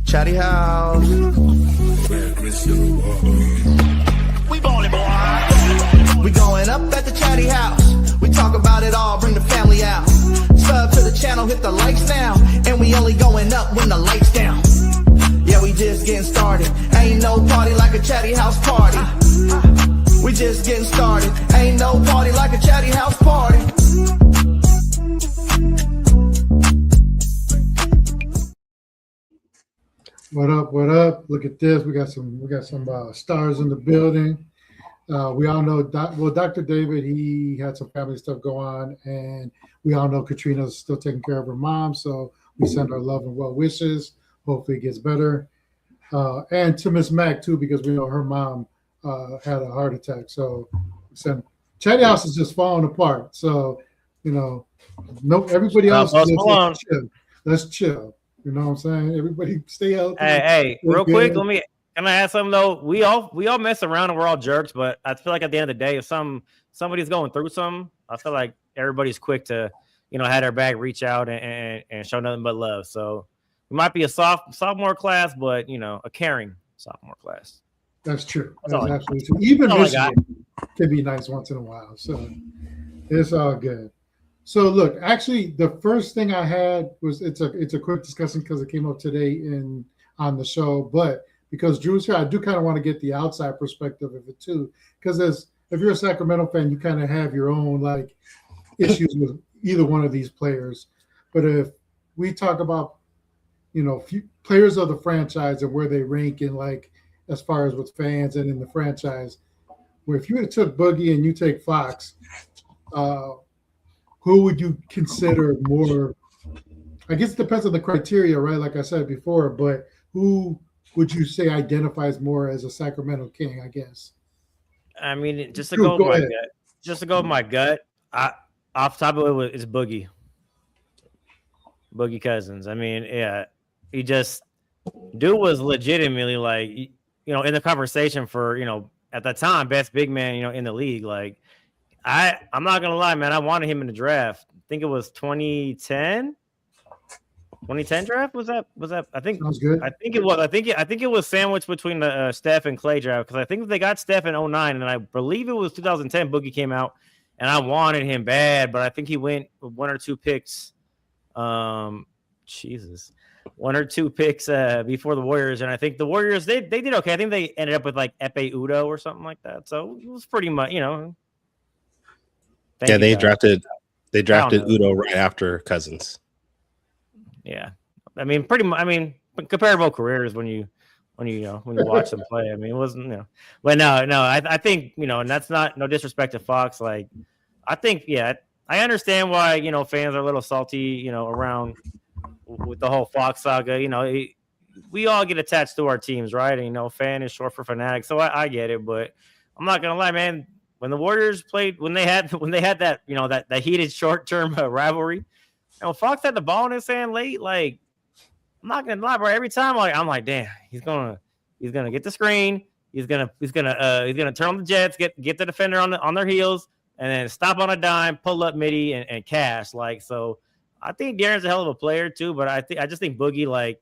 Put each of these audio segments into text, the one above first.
Chatty house. We ballin', boy. We going up at the Chatty house. We talk about it all, bring the family out. Sub to the channel, hit the likes now. And we only going up when the lights down. Yeah, we just getting started. Ain't no party like a Chatty house party. We just getting started. Ain't no party like a Chatty house party. What up? What up? Look at this. We got some stars in the building. We all know, Dr. David, he had some family stuff go on, and we all know Katrina's still taking care of her mom, so we send our love and well wishes. Hopefully it gets better. And to Miss Mac, too, because we know her mom had a heart attack. So Chatty House is just falling apart. So, everybody else, let's chill. You know what I'm saying? Everybody stay healthy. Hey, real quick, can I add something though? We all mess around and we're all jerks, but I feel like at the end of the day, if somebody's going through something, I feel like everybody's quick to, have their back, reach out and show nothing but love. So we might be a sophomore class, but a caring sophomore class. That's true. That's absolutely true. Even Michigan can be nice once in a while. So it's all good. So look, actually, the first thing I had was it's a quick discussion because it came up today on the show. But because Drew's here, I do kind of want to get the outside perspective of it too. Because if you're a Sacramento fan, you kind of have your own issues with either one of these players. But if we talk about players of the franchise and where they rank in as far as with fans and in the franchise, where if you would have took Boogie and you take Fox, who would you consider more? I guess it depends on the criteria, right? Like I said before, but who would you say identifies more as a Sacramento King, I guess? I mean, just to go with my gut, off the top of it is Boogie Cousins. I mean, yeah, dude was legitimately in the conversation for, at that time, best big man, in the league. I'm not gonna lie, man. I wanted him in the draft. I think it was 2010 draft. Was that? I think. Sounds good. I think it was. I think it was sandwiched between the Steph and Clay draft because I think they got Steph in 2009, and I believe it was 2010. Boogie came out, and I wanted him bad, but I think he went with one or two picks. One or two picks before the Warriors, and I think the Warriors they did okay. I think they ended up with Epe Udo or something like that. So it was pretty much They drafted Udo right after Cousins. Yeah, I mean, pretty much. I mean, comparable careers when you watch them play. I mean, it wasn't but no. I think and that's no disrespect to Fox. I think I understand why fans are a little salty around with the whole Fox saga. We all get attached to our teams, right? And fan is short for fanatic, so I get it. But I'm not gonna lie, man. When the Warriors played, when they had that, that heated short-term rivalry, Fox had the ball in his hand late. I'm not gonna lie, bro. Every time, I'm like, damn, he's gonna get the screen. He's gonna turn on the Jets, get the defender on their heels, and then stop on a dime, pull up midi, and cash. So I think Darren's a hell of a player too, but I just think Boogie was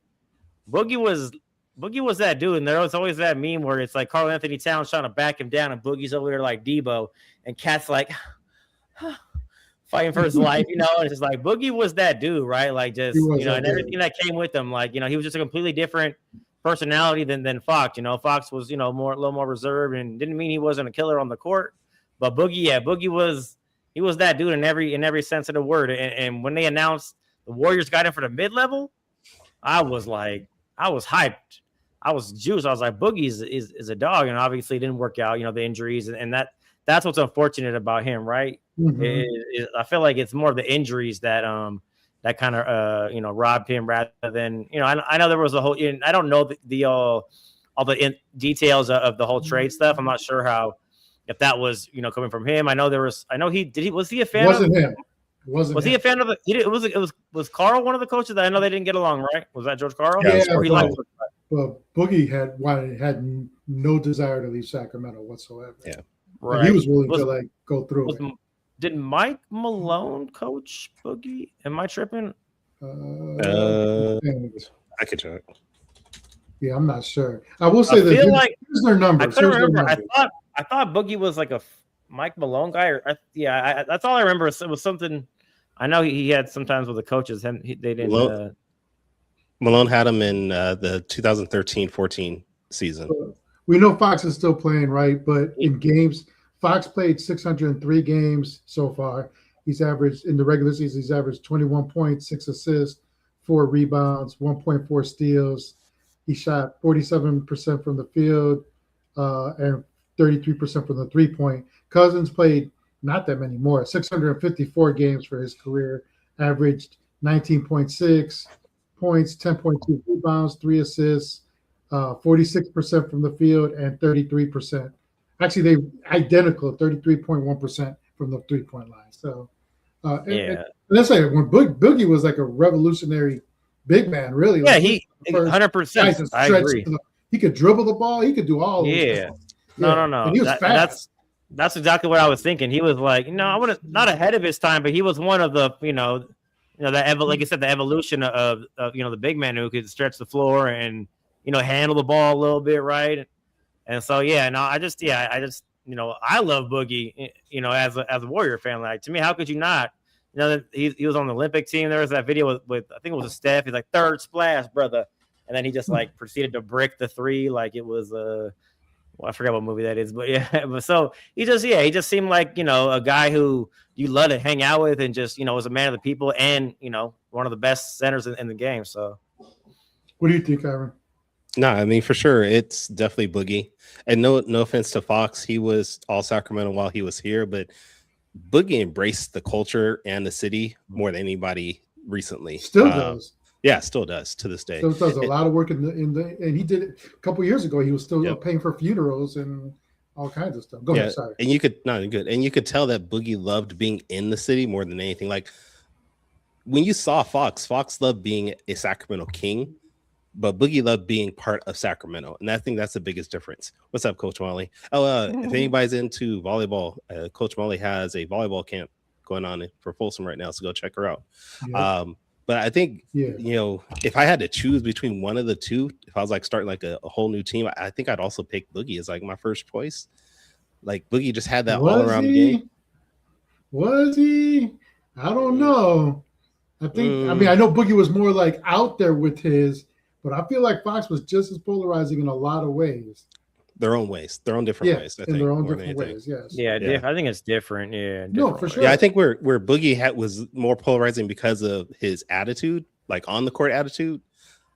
that dude, and there was always that meme where it's Karl Anthony Towns trying to back him down, and Boogie's over there like Debo, and Cat's fighting for his life, and it's just Boogie was that dude, right? And everything that came with him, he was just a completely different personality than Fox. Fox was a little more reserved, and didn't mean he wasn't a killer on the court, but Boogie was that dude in every sense of the word. And when they announced the Warriors got him for the mid-level, I was hyped. I was juiced. I was like, Boogie is a dog, and obviously it didn't work out. The injuries, and that's what's unfortunate about him, right? Mm-hmm. I feel like it's more of the injuries that kind of robbed him rather than I know there was a whole. I don't know all the details of the whole trade stuff. I'm not sure if that was coming from him. I know was he a fan? Wasn't him. Was he a fan of it? Was Carl one of the coaches that I know they didn't get along, right? Was that George Carl? Yeah, but Boogie had no desire to leave Sacramento whatsoever. Yeah, right. And he was willing to go through it. Did Mike Malone coach Boogie? Am I tripping? I could check. Yeah, I'm not sure. I will say that here's their numbers. I couldn't remember. I thought Boogie was like a Mike Malone guy, that's all I remember. It was something. I know he had sometimes with the coaches. They didn't. Malone had him in the 2013-14 season. We know Fox is still playing, right? But in games, Fox played 603 games so far. He's averaged in the regular season. He's averaged 21 points, 6 assists, 4 rebounds, 1.4 steals. He shot 47% from the field and 33% from the 3-point. Cousins played not that many more, 654 games for his career, averaged 19.6 points, 10.2 rebounds, 3 assists, 46% from the field, and 33%. Actually, they identical, 33.1% from the 3-point line. So, and let's say when Boogie was like a revolutionary big man, really. Yeah, like he 100%. I agree. He could dribble the ball. He could do all. Yeah. No. And he was fast. That's exactly what I was thinking. He was like, I would not ahead of his time, but he was one of the, like you said, the evolution of the big man who could stretch the floor and handle the ball a little bit, right? And so I love Boogie, as a Warrior fan. Like, to me, how could you not? He was on the Olympic team. There was that video with I think it was a Steph. He's like, third splash, brother, and then he just like proceeded to brick the three like it was I forgot what movie that is, but but so he just seemed like a guy who you love to hang out with and just was a man of the people and one of the best centers in the game. So, what do you think, Aaron? No, I mean, for sure, it's definitely Boogie. And no offense to Fox, he was all Sacramento while he was here, but Boogie embraced the culture and the city more than anybody recently. Still does. Yeah, still does to this day. Still does a lot of work and he did it a couple of years ago. He was still paying for funerals and all kinds of stuff. Go ahead, sorry. And you could tell that Boogie loved being in the city more than anything. Like when you saw Fox loved being a Sacramento King, but Boogie loved being part of Sacramento. And I think that's the biggest difference. What's up, Coach Molly? If anybody's into volleyball, Coach Molly has a volleyball camp going on for Folsom right now, so go check her out. Yep. But I think, if I had to choose between one of the two, if I was like starting like a whole new team, I think I'd also pick Boogie as like my first choice. Like Boogie just had that all around game. Was he? I don't know. I think, I know Boogie was more like out there with his, but I feel like Fox was just as polarizing in a lot of ways. Their own ways, their own different ways. I think, their own different ways. Yes. Yeah, I think it's different. Yeah. No, for sure. Yeah, I think where Boogie was more polarizing because of his attitude, like on the court attitude.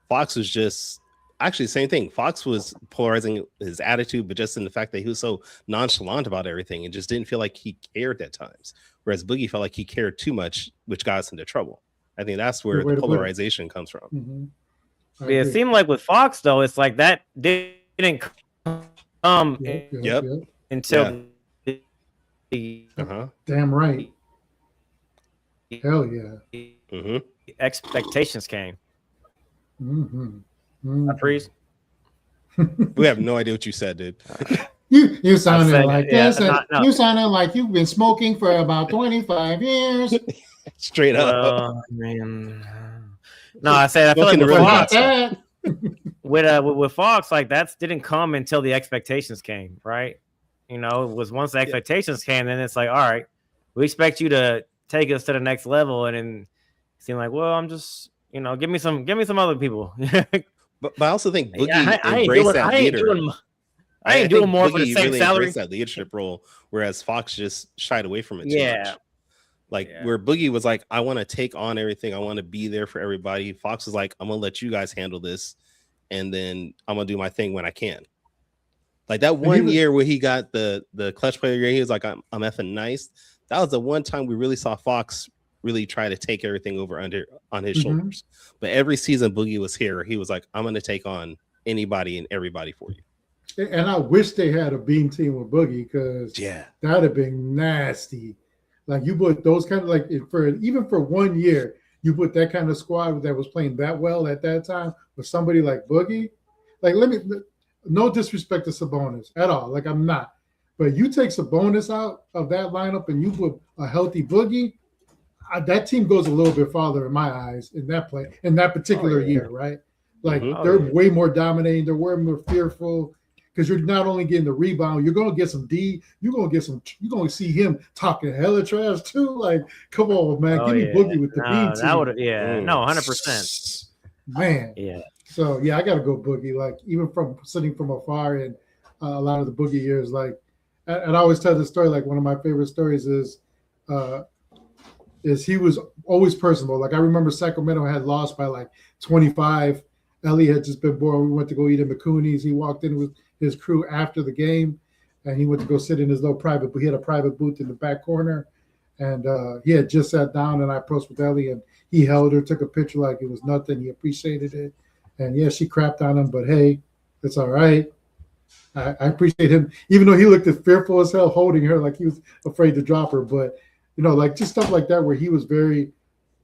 Fox was just actually the same thing. Fox was polarizing his attitude, but just in the fact that he was so nonchalant about everything and just didn't feel like he cared at times. Whereas Boogie felt like he cared too much, which got us into trouble. I think that's where the polarization comes from. Mm-hmm. Yeah, it seemed like with Fox though, it's like that didn't come until damn right. Hell yeah. Expectations came. Freeze. We have no idea what you said, dude. You sounded like this. You sounded like you've been smoking for about 25 years. Straight up. Man. No, I said I feel like with Fox, like that didn't come until the expectations came, right? It was once the expectations came, then it's like, all right, we expect you to take us to the next level, and then it seemed like, well, I'm just, give me some other people. but I also think Boogie embraced that leader. I ain't doing more for the same really salary. That leadership role, whereas Fox just shied away from it too much. Where Boogie was like, I want to take on everything. I want to be there for everybody. Fox was like, I'm going to let you guys handle this. And then I'm going to do my thing when I can. Like that one year where he got the clutch player year, he was like, I'm effing nice. That was the one time we really saw Fox really try to take everything over on his shoulders. But every season Boogie was here, he was like, I'm going to take on anybody and everybody for you. And I wish they had a beam team with Boogie because that'd have been nasty. Like you put those kind of even for 1 year, you put that kind of squad that was playing that well at that time with somebody like Boogie. Like no disrespect to Sabonis at all. Like I'm not, but you take Sabonis out of that lineup and you put a healthy Boogie, that team goes a little bit farther in my eyes in that particular year, right? Like Mhm. they're way more dominating. They're way more fearful because you're not only getting the rebound, you're gonna get some D. You're gonna see him talking hella trash too. Like, come on, man, Oh give me yeah, Boogie with the no, B that would team, yeah, no, 100%. man. Yeah, So yeah, I gotta go Boogie. Like even from sitting from afar and a lot of the Boogie years, like, and I always tell this story. Like one of my favorite stories uh, is he was always personable. Like I remember Sacramento had lost by like 25. Ellie had just been born. We went to go eat at McCooney's. He walked in with his crew after the game, and he went to go sit in his little private. He had a private booth in the back corner, and he had just sat down. And I approached with Ellie, and he held her, took a picture like it was nothing. He appreciated it, and yeah, she crapped on him, but hey, it's all right. I appreciate him, even though he looked as fearful as hell holding her, like he was afraid to drop her. But like just stuff like that, where he was very,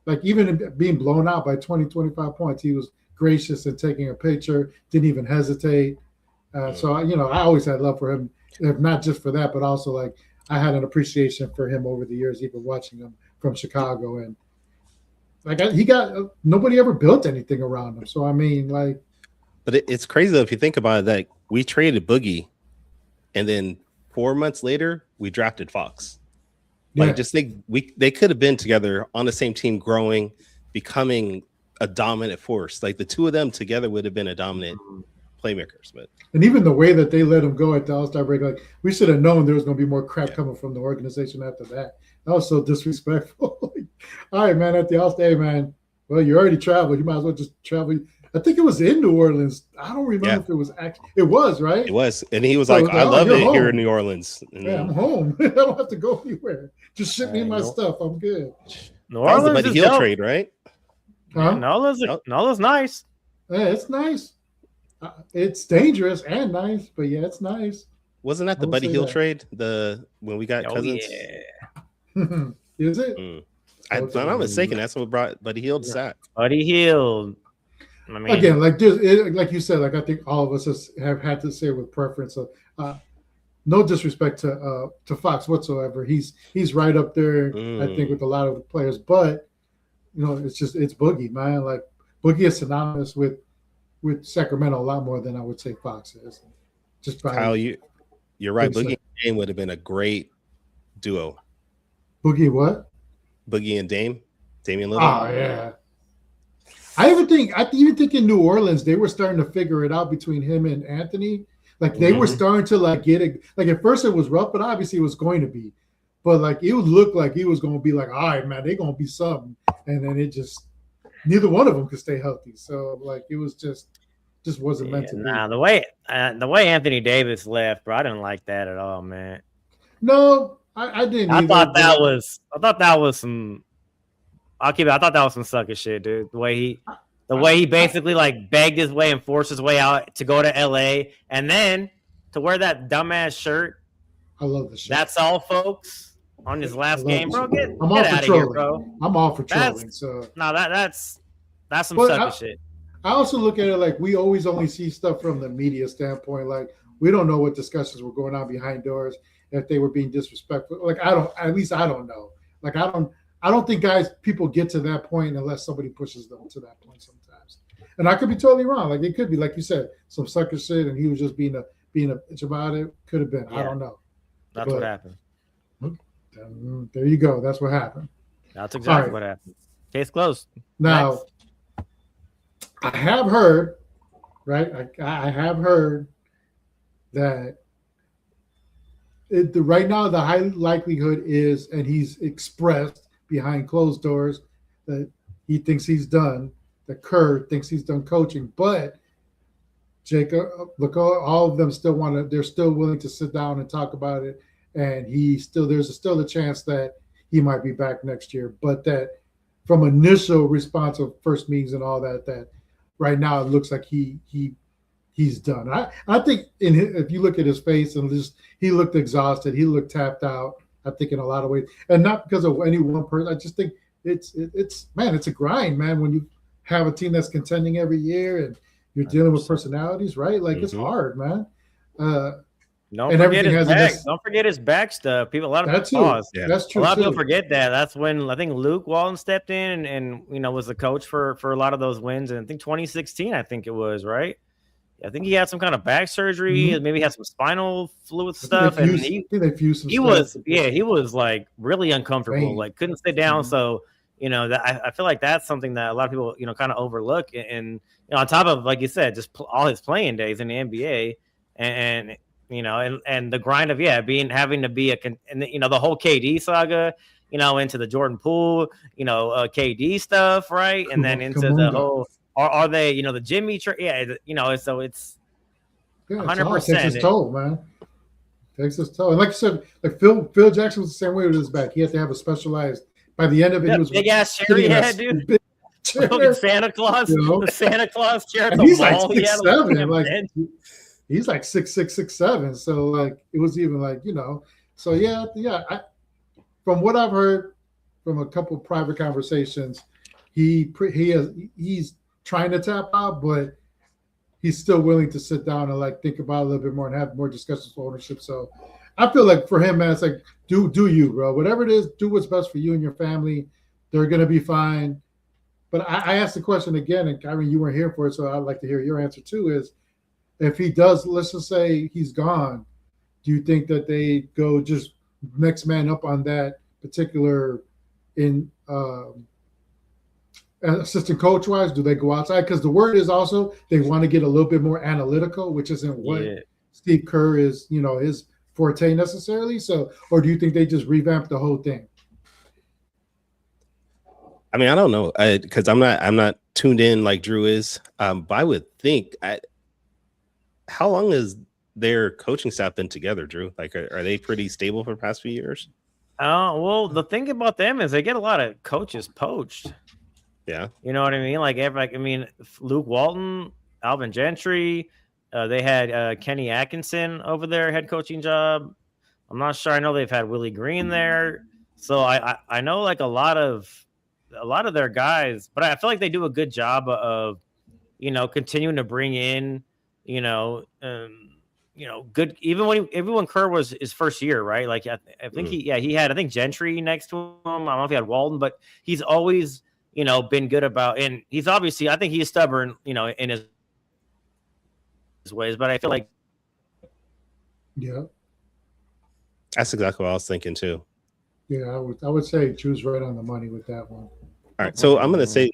like even being blown out by 20, 25 points, he was gracious and taking a picture, didn't even hesitate. So I always had love for him, if not just for that, but also like I had an appreciation for him over the years, even watching him from Chicago. And like he got nobody ever built anything around him. So I mean, like, but it's crazy though, if you think about it, that we traded Boogie, and then 4 months later we drafted Fox. Like, just think they could have been together on the same team, growing, becoming a dominant force. Like the two of them together would have been a dominant playmakers. And even the way that they let him go at the All-Star break, like we should have known there was going to be more crap coming from the organization after that. That was so disrespectful. All right, man, at the All-Star, hey, man, well, you already traveled. You might as well just travel. I think it was in New Orleans. I don't remember if it was actually. It was, right? It was. And he was like, I love it here in New Orleans. Yeah, I'm home. I don't have to go anywhere. Just ship me my stuff. I'm good. New Orleans that was the Buddy Hield trade, right? Huh? Nola's nice. Yeah, it's nice. It's dangerous and nice, but yeah, it's nice. Wasn't that the Buddy Hield trade? When we got Cousins? Yeah. Is it? If I'm not mistaken, that's what brought Buddy Hield to Sac. Buddy Hield. I mean, again, like like you said, like I think all of us have had to say with preference. So, no disrespect to Fox whatsoever. He's right up there, I think, with a lot of the players. But it's Boogie, man. Like Boogie is synonymous with Sacramento a lot more than I would say Fox is. Just by Kyle, you're right. Boogie and Dame would have been a great duo. Boogie what? Boogie and Damian Lillard. Oh yeah. I even think in New Orleans they were starting to figure it out between him and Anthony. Like they were starting to like get it. Like at first it was rough, but obviously it was going to be. But like it would look like he was going to be like, all right, man, they're going to be something. And then it just neither one of them could stay healthy. So like it was just wasn't meant to be. Nah, the way Anthony Davis left, bro, I didn't like that at all, man. No, I didn't. I thought that was some. I thought that was some sucker shit, dude. The way he basically like begged his way and forced his way out to go to LA, and then to wear that dumbass shirt. I love the shirt. That's all, folks. On his last game, bro. Get out of trolling. here, bro. I'm all for trolling. That's some sucker shit. I also look at it like we always only see stuff from the media standpoint. Like we don't know what discussions were going on behind doors, if they were being disrespectful. Like I don't know. Like I don't think people get to that point unless somebody pushes them to that point sometimes. And I could be totally wrong. Like it could be, like you said, some sucker shit, and he was just being a bitch about it. Could have been. Yeah. I don't know. That's what happened. There you go. That's what happened. That's exactly what happened. Case closed. Now, next. I have heard, right? I have heard that right now the high likelihood is, and he's expressed behind closed doors, that he thinks he's done. That Kerr thinks he's done coaching, but Jacob, look, all of them they're still willing to sit down and talk about it, and there's still a chance that he might be back next year, but that from initial response of first meetings and all that right now it looks like he's done. I think if you look at his face and he looked exhausted, he looked tapped out. I think in a lot of ways, and not because of any one person. I just think it's a grind, man. When you have a team that's contending every year and you're dealing with personalities, right? Like it's hard, man. Don't and forget everything his has back. a Don't forget his back stuff. People, a lot of that too. pause. Yeah. That's A true. lot of too. people forget that. That's when I think Luke Walton stepped in and was the coach for a lot of those wins. And I think 2016, I think it was, right. I think he had some kind of back surgery, maybe had some spinal fluid stuff, and I think they fused some he stuff. he was like really uncomfortable, like couldn't sit down. So that I feel like that's something that a lot of people kind of overlook, and on top of, like you said, just all his playing days in the NBA, and and the grind of having to be and the whole KD saga, into the Jordan Poole, KD stuff, right, and then into the whole. Are they, the Jimmy? So it's 100%. Takes his toll, man. Takes his toll. And like you said, like Phil Jackson was the same way with his back. He had to have a specialized. By the end of it, he was big ass chair he had, dude. Big chair, Santa Claus, the Santa Claus chair. And he's like 6'7", like he's like 6'6", 6'7". So like it was even like So yeah. From what I've heard from a couple private conversations, he's trying to tap out, but he's still willing to sit down and like think about it a little bit more and have more discussions with ownership. So I feel like for him, man, it's like do you, bro. Whatever it is, do what's best for you and your family. They're gonna be fine. But I asked the question again, and Kyrie, you weren't here for it, so I'd like to hear your answer too. Is if he does, let's just say he's gone, do you think that they go just next man up on that particular assistant coach wise? Do they go outside? Because the word is also they want to get a little bit more analytical, which isn't what Steve Kerr is, his forte necessarily. So, or do you think they just revamp the whole thing? I mean, I don't know, because I'm not tuned in like Drew is. But I would think, how long has their coaching staff been together, Drew? Like, are they pretty stable for the past few years? Well, the thing about them is they get a lot of coaches poached. Yeah. You know what I mean? Like, Luke Walton, Alvin Gentry, they had Kenny Atkinson over their head coaching job. I'm not sure. I know they've had Willie Green there. So I know like a lot of their guys, but I feel like they do a good job of, continuing to bring in, good, even when Kerr was his first year, right? Like I think he had, I think Gentry next to him. I don't know if he had Walton, but he's always, been good about, and he's obviously, I think he's stubborn, in his ways, but I feel like. Yeah. That's exactly what I was thinking too. Yeah, I would say Drew's right on the money with that one. All right. So I'm going to say,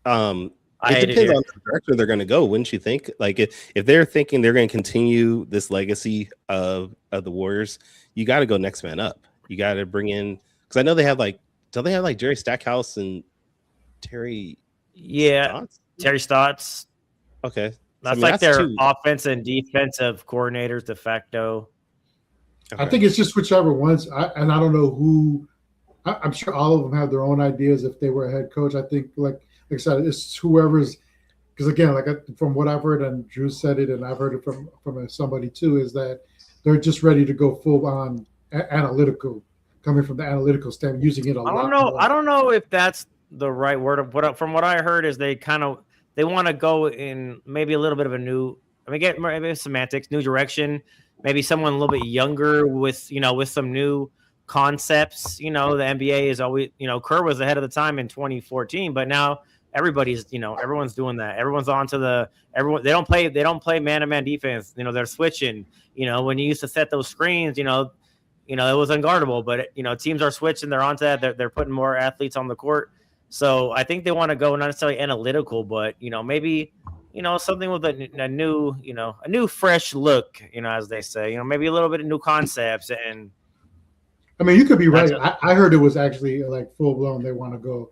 it depends on the direction they're going to go, wouldn't you think? Like if they're thinking they're going to continue this legacy of the Warriors, you got to go next man up. You got to bring in, because I know they have don't they have like Jerry Stackhouse and Terry? Yeah, Stotts? Terry Stotts. Okay, that's like their offensive and defensive coordinators de facto. Okay. I think it's just whichever ones. I don't know who. I'm sure all of them have their own ideas if they were a head coach. I think, like I said, it's whoever's. Because again, from what I've heard, and Drew said it, and I've heard it from somebody too, is that they're just ready to go full on analytical, coming from the analytical standpoint, using it a lot. I don't know if that's the right word. From what I heard is they want to go in maybe a little bit of a new. Maybe semantics, new direction. Maybe someone a little bit younger with some new concepts. The NBA is always, Kerr was ahead of the time in 2014, but now everybody's, everyone's doing that. Everyone's onto they don't play man-to-man defense. They're switching. When you used to set those screens, it was unguardable, but teams are switching. They're onto that. They're putting more athletes on the court. So I think they want to go not necessarily analytical, but maybe something with a new fresh look, as they say, maybe a little bit of new concepts. And I mean, you could be right. I heard it was actually like full blown. They want to go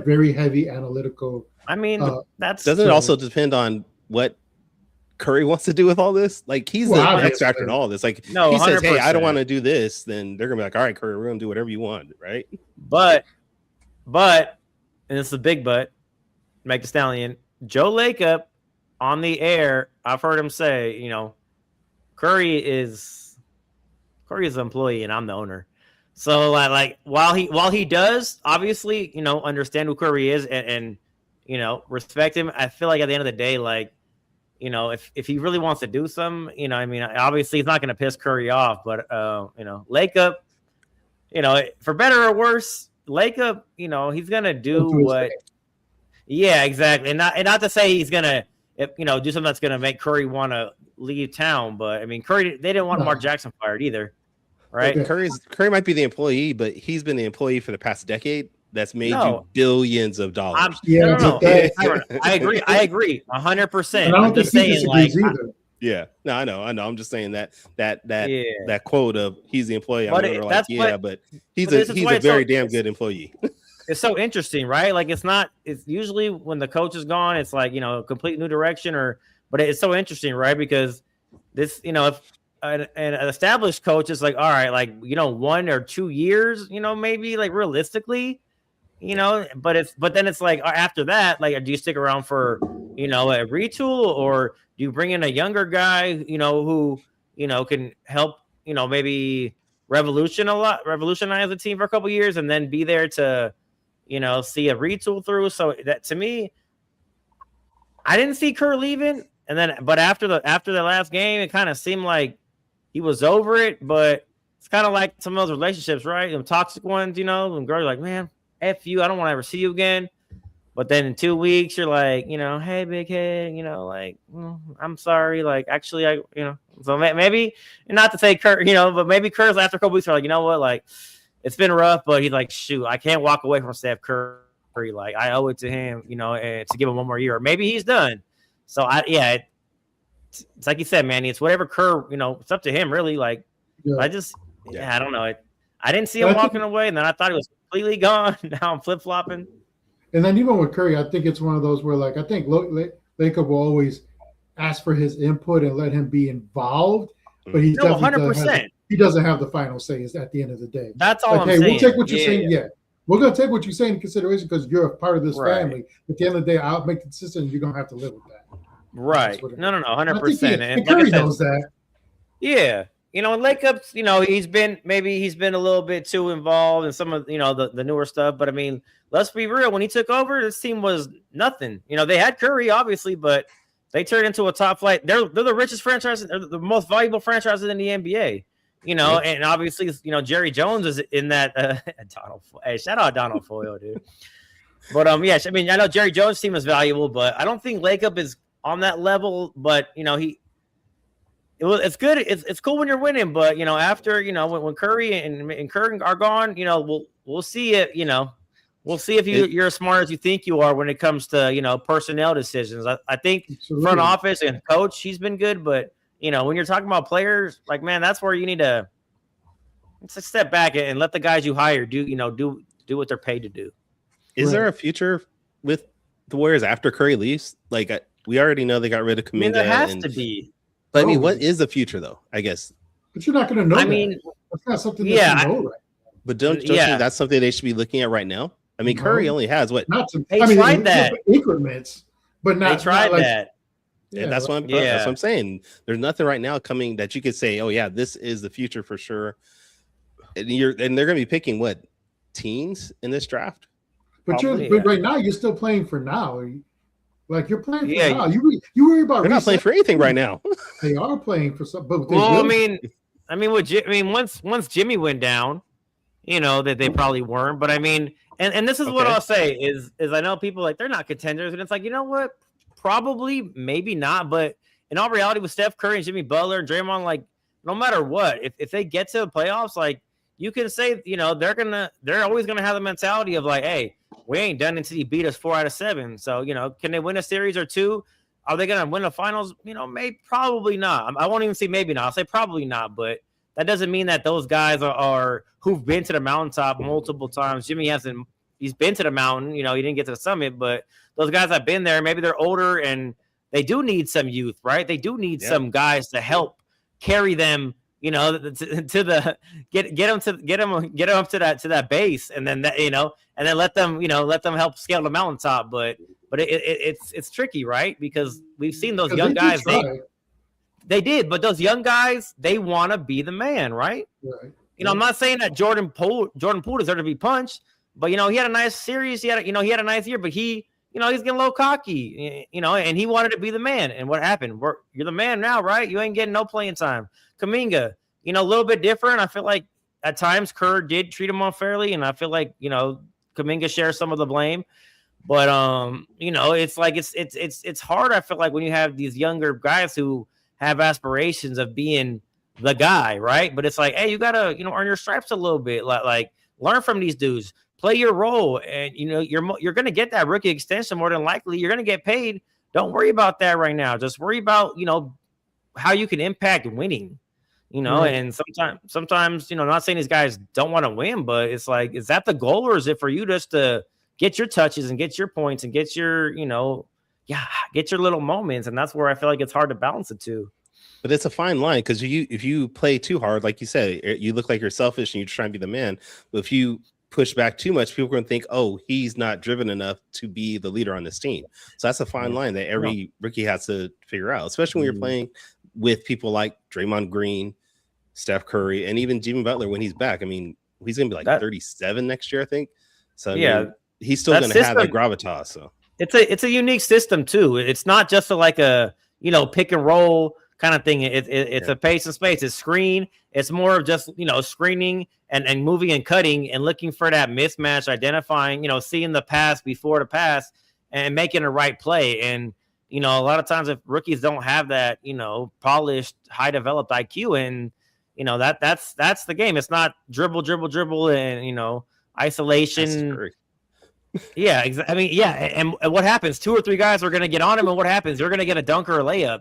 very heavy analytical. I mean, doesn't it also depend on what Curry wants to do with all this? Like he's the X factor in all this. Like no, he 100%. Says, "Hey, I don't want to do this," then they're gonna be like, "All right, Curry, we're gonna do whatever you want," right? But, and it's a big but, Meg Thee Stallion, Joe Lacob on the air, I've heard him say, Curry is an employee and I'm the owner. So like while he does obviously, understand who Curry is and respect him, I feel like at the end of the day, like you know, if he really wants to do something, you know, I mean, obviously he's not going to piss Curry off, but you know, Lake Up, you know, for better or worse, Lake Up, you know, he's going to do what. Yeah, exactly, and not to say he's going to, you know, do something that's going to make Curry want to leave town, but I mean, Curry, they didn't want Mark Jackson fired either, right? Okay. Curry might be the employee, but he's been the employee for the past decade. That's made you billions of dollars. No. I agree 100%. I'm just saying, like, yeah, no, I know. I'm just saying that quote of he's the employee. But he's a very damn good employee. It's so interesting, right? Like, it's usually when the coach is gone, it's like, you know, a complete new direction, but it's so interesting, right? Because this, you know, if an established coach is like, all right, like, you know, 1 or 2 years, you know, maybe, like, realistically, you know, but then it's like, after that, like, do you stick around for, you know, a retool, or do you bring in a younger guy, you know, who, you know, can help, you know, maybe revolutionize the team for a couple years and then be there to, you know, see a retool through. So that, to me, I didn't see Kerr leaving, but after the last game, it kind of seemed like he was over it. But it's kind of like some of those relationships, right? Them toxic ones, you know, and girls are like, man, F you, I don't want to ever see you again. But then in 2 weeks, you're like, you know, hey, big head, you know, like, I'm sorry. Like, actually, you know, so maybe, not to say Kerr, you know, but maybe Kerr's after a couple weeks are like, you know what, like, it's been rough, but he's like, shoot, I can't walk away from Steph Curry. Like, I owe it to him, you know, and to give him one more year. Or maybe he's done. So, it's like you said, Manny, it's whatever Kerr, you know, it's up to him, really. Like, I don't know. I didn't see him walking away, and then I thought he was completely gone. Now I'm flip-flopping. And then even with Curry, I think it's one of those where, like, I think Lacob will always ask for his input and let him be involved, but he's 100%. He doesn't have the final say at the end of the day. That's all I'm saying. We'll take what you're saying. Yeah. We're going to take what you're saying in consideration because you're a part of this family. At the end of the day, I'll make the decision and you're going to have to live with that. Right. No, 100%. And Curry knows that. Yeah. You know, and Lakeup's, you know, he's been a little bit too involved in some of, you know, the newer stuff. But I mean, let's be real. When he took over, this team was nothing. You know, they had Curry, obviously, but they turned into a top flight. They're the richest franchise, they're the most valuable franchises in the NBA. You know, and obviously, you know, Jerry Jones is in that. Hey, shout out Donald Foyle, dude. But yes, I mean, I know Jerry Jones' team is valuable, but I don't think Lakeup is on that level. But you know, it's good. It's cool when you're winning, but you know, after, you know, when Curry and Curry are gone, you know, we'll see it. You know, we'll see if you're as smart as you think you are when it comes to, you know, personnel decisions. I think front office and coach, he's been good, but you know, when you're talking about players, like, man, that's where you need to step back and let the guys you hire do what they're paid to do. Is there a future with the Warriors after Curry leaves? Like, we already know they got rid of Kuminga. I mean, there has to be. But I mean, what is the future though? I guess. But you're not going to know. I mean, that's not something that you know right. But don't you think that's something they should be looking at right now? I mean, Curry only has what? They tried that increments, but not. They tried that. Yeah, that's what I'm saying. There's nothing right now coming that you could say, oh yeah, this is the future for sure. And they're going to be picking what, teens in this draft? But but right now you're still playing for now. Like, you're playing for now. You worry about. They're not playing for anything right now. They are playing for something. Well, I mean, once Jimmy went down, you know, that they probably weren't. But I mean, and this is what I'll say is I know people like they're not contenders, and it's like, you know what? Probably, maybe not, but in all reality, with Steph Curry and Jimmy Butler and Draymond, like, no matter what, if they get to the playoffs, like, you can say, you know, they're always gonna have the mentality of like, hey, we ain't done until you beat us 4 out of 7. So, you know, can they win a series or two? Are they gonna win the finals? You know, probably not. I won't even say maybe not. I'll say probably not. But that doesn't mean that those guys are who've been to the mountaintop multiple times. Jimmy hasn't. He's been to the mountain. You know, he didn't get to the summit, but those guys have been there. Maybe they're older and they do need some youth, right? They do need some guys to help carry them, you know, to the get them up to that base, and then that, you know, and then let them help scale the mountaintop. But it's tricky, right? Because we've seen those young guys. They did, but those young guys, they want to be the man, right? Right. You know, I'm not saying that Jordan Poole deserved to be punched. But, you know, he had a nice series. He had a nice year, but he he's getting a little cocky, and he wanted to be the man. And what happened? You're the man now, right? You ain't getting no playing time. Kuminga, a little bit different. I feel like at times Kerr did treat him unfairly, and I feel like, Kuminga shares some of the blame. But it's like it's hard. I feel like when you have these younger guys who have aspirations of being the guy, right? But it's like, hey, you gotta earn your stripes a little bit. Like learn from these dudes, play your role, and you're gonna get that rookie extension more than likely. You're gonna get paid. Don't worry about that right now. Just worry about how you can impact winning. And sometimes not saying these guys don't want to win, but it's like, is that the goal, or is it for you just to get your touches and get your points and get your get your little moments? And that's where I feel like it's hard to balance the two. But it's a fine line, because if you play too hard, like you said, you look like you're selfish and you're trying to be the man. But if you push back too much, people are going to think, oh, he's not driven enough to be the leader on this team. So that's a fine line that every rookie has to figure out, especially when you're playing with people like Draymond Green, Steph Curry, and even Jimmy Butler when he's back. I mean, he's going to be like 37 next year, I think. So I mean, he's still going to have that gravitas. So it's a unique system too. It's not just like a pick and roll kind of thing. It's a pace and space. It's screen. It's more of just screening and moving and cutting and looking for that mismatch, identifying, seeing the pass before the pass and making the right play. And a lot of times if rookies don't have that polished, high developed IQ, and that's the game. It's not dribble and isolation. Yeah, exactly. I mean, and what happens? 2 or 3 guys are going to get on him, and what happens? You're going to get a dunk or a layup.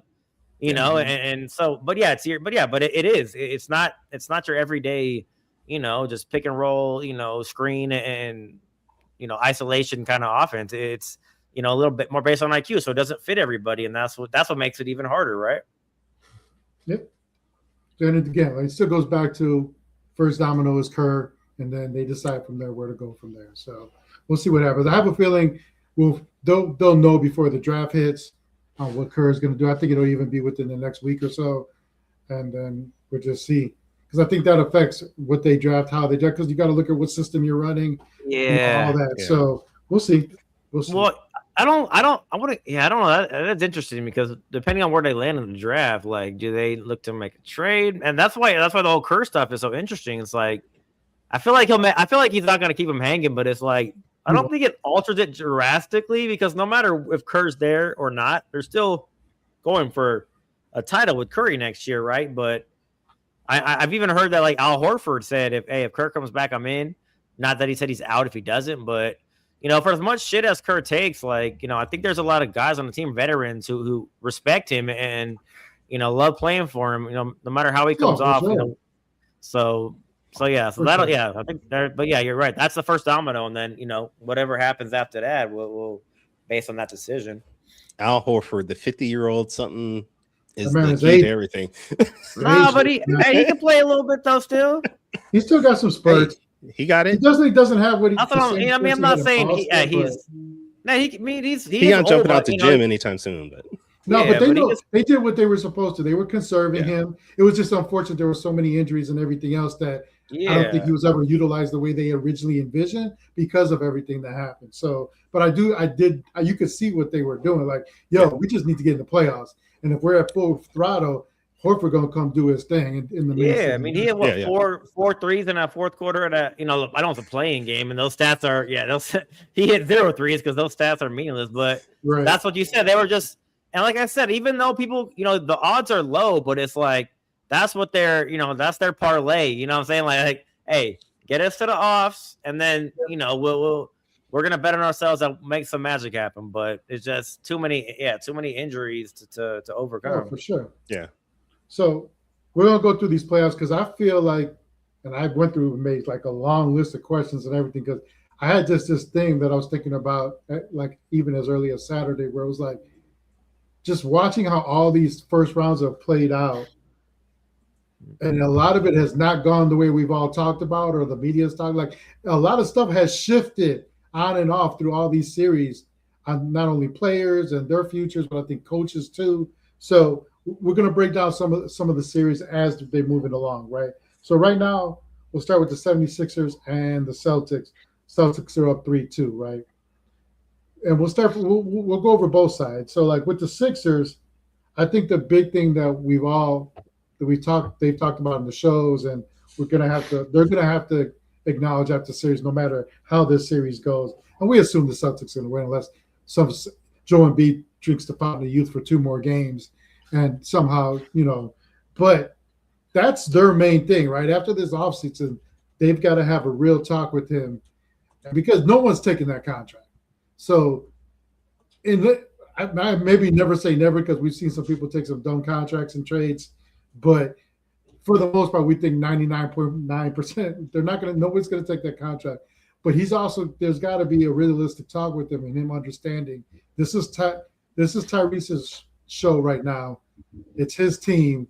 And so, but yeah, it is. It's not your everyday, just pick and roll, screen and isolation kind of offense. It's a little bit more based on IQ, so it doesn't fit everybody, and that's what makes it even harder, right? Yep. And again, it still goes back to first domino is Kerr, and then they decide from there where to go from there. So we'll see what happens. I have a feeling they'll know before the draft hits on what Kerr is going to do. I think it'll even be within the next week or so, and then we'll just see, because I think that affects what they draft, how they draft, because you got to look at what system you're running, all that. Yeah. So we'll see. Well, I don't know. That's interesting, because depending on where they land in the draft, like, do they look to make a trade? And that's why the whole Kerr stuff is so interesting. It's like, I feel like he's not going to keep him hanging, but it's like, I don't think it alters it drastically, because no matter if Kerr's there or not, they're still going for a title with Curry next year, right? But I've even heard that, like, Al Horford said, if Kerr comes back, I'm in. Not that he said he's out if he doesn't, but for as much shit as Kerr takes, like, I think there's a lot of guys on the team, veterans, who respect him and love playing for him. No matter how he comes off. Sure. So that'll I think there, but yeah, you're right. That's the first domino, and then whatever happens after that, we'll based on that decision. Al Horford, the 50-year-old, something is the key to everything. No, but he can play a little bit though. Still, he still got some spurts. He got it. He doesn't have what he. I'm not saying he's not jumping out the gym anytime soon, but. No, but they did what they were supposed to. They were conserving him. It was just unfortunate there were so many injuries and everything else that I don't think he was ever utilized the way they originally envisioned because of everything that happened. So, but you could see what they were doing. Like, we just need to get in the playoffs. And if we're at full throttle, Horford gonna come do his thing in the season. I mean, he had four threes in that fourth quarter. I don't know if it's a playing game, and those stats are he hit 0 threes because those stats are meaningless. But that's what you said. They were just. And like I said, even though people, the odds are low, but it's like, that's what that's their parlay. You know what I'm saying? Like, hey, get us to the offs, and then, we're going to bet on ourselves and make some magic happen. But it's just too many injuries to overcome. Oh, for sure. Yeah. So we're going to go through these playoffs, because I feel like, and I went through and made like a long list of questions and everything, because I had just this thing that I was thinking about, like even as early as Saturday, where it was like, just watching how all these first rounds have played out, and a lot of it has not gone the way we've all talked about, or the media's talked. Like, a lot of stuff has shifted on and off through all these series, on not only players and their futures, but I think coaches too. So we're going to break down some of the series as they move it along, right? So right now, we'll start with the 76ers and the Celtics. Celtics are up 3-2, right? and we'll go over both sides. So like with the Sixers, I think the big thing that they've talked about in the shows, and they're gonna have to acknowledge after the series, no matter how this series goes. And we assume the Celtics are gonna win unless Joe Embiid drinks the fountain of youth for 2 more games, and somehow, but that's their main thing, right? After this offseason, they've got to have a real talk with him, because no one's taking that contract. So, I maybe never say never, because we've seen some people take some dumb contracts and trades, but for the most part, we think 99.9% nobody's going to take that contract. But there's got to be a realistic talk with him, and him understanding this is Tyrese's show right now. It's his team.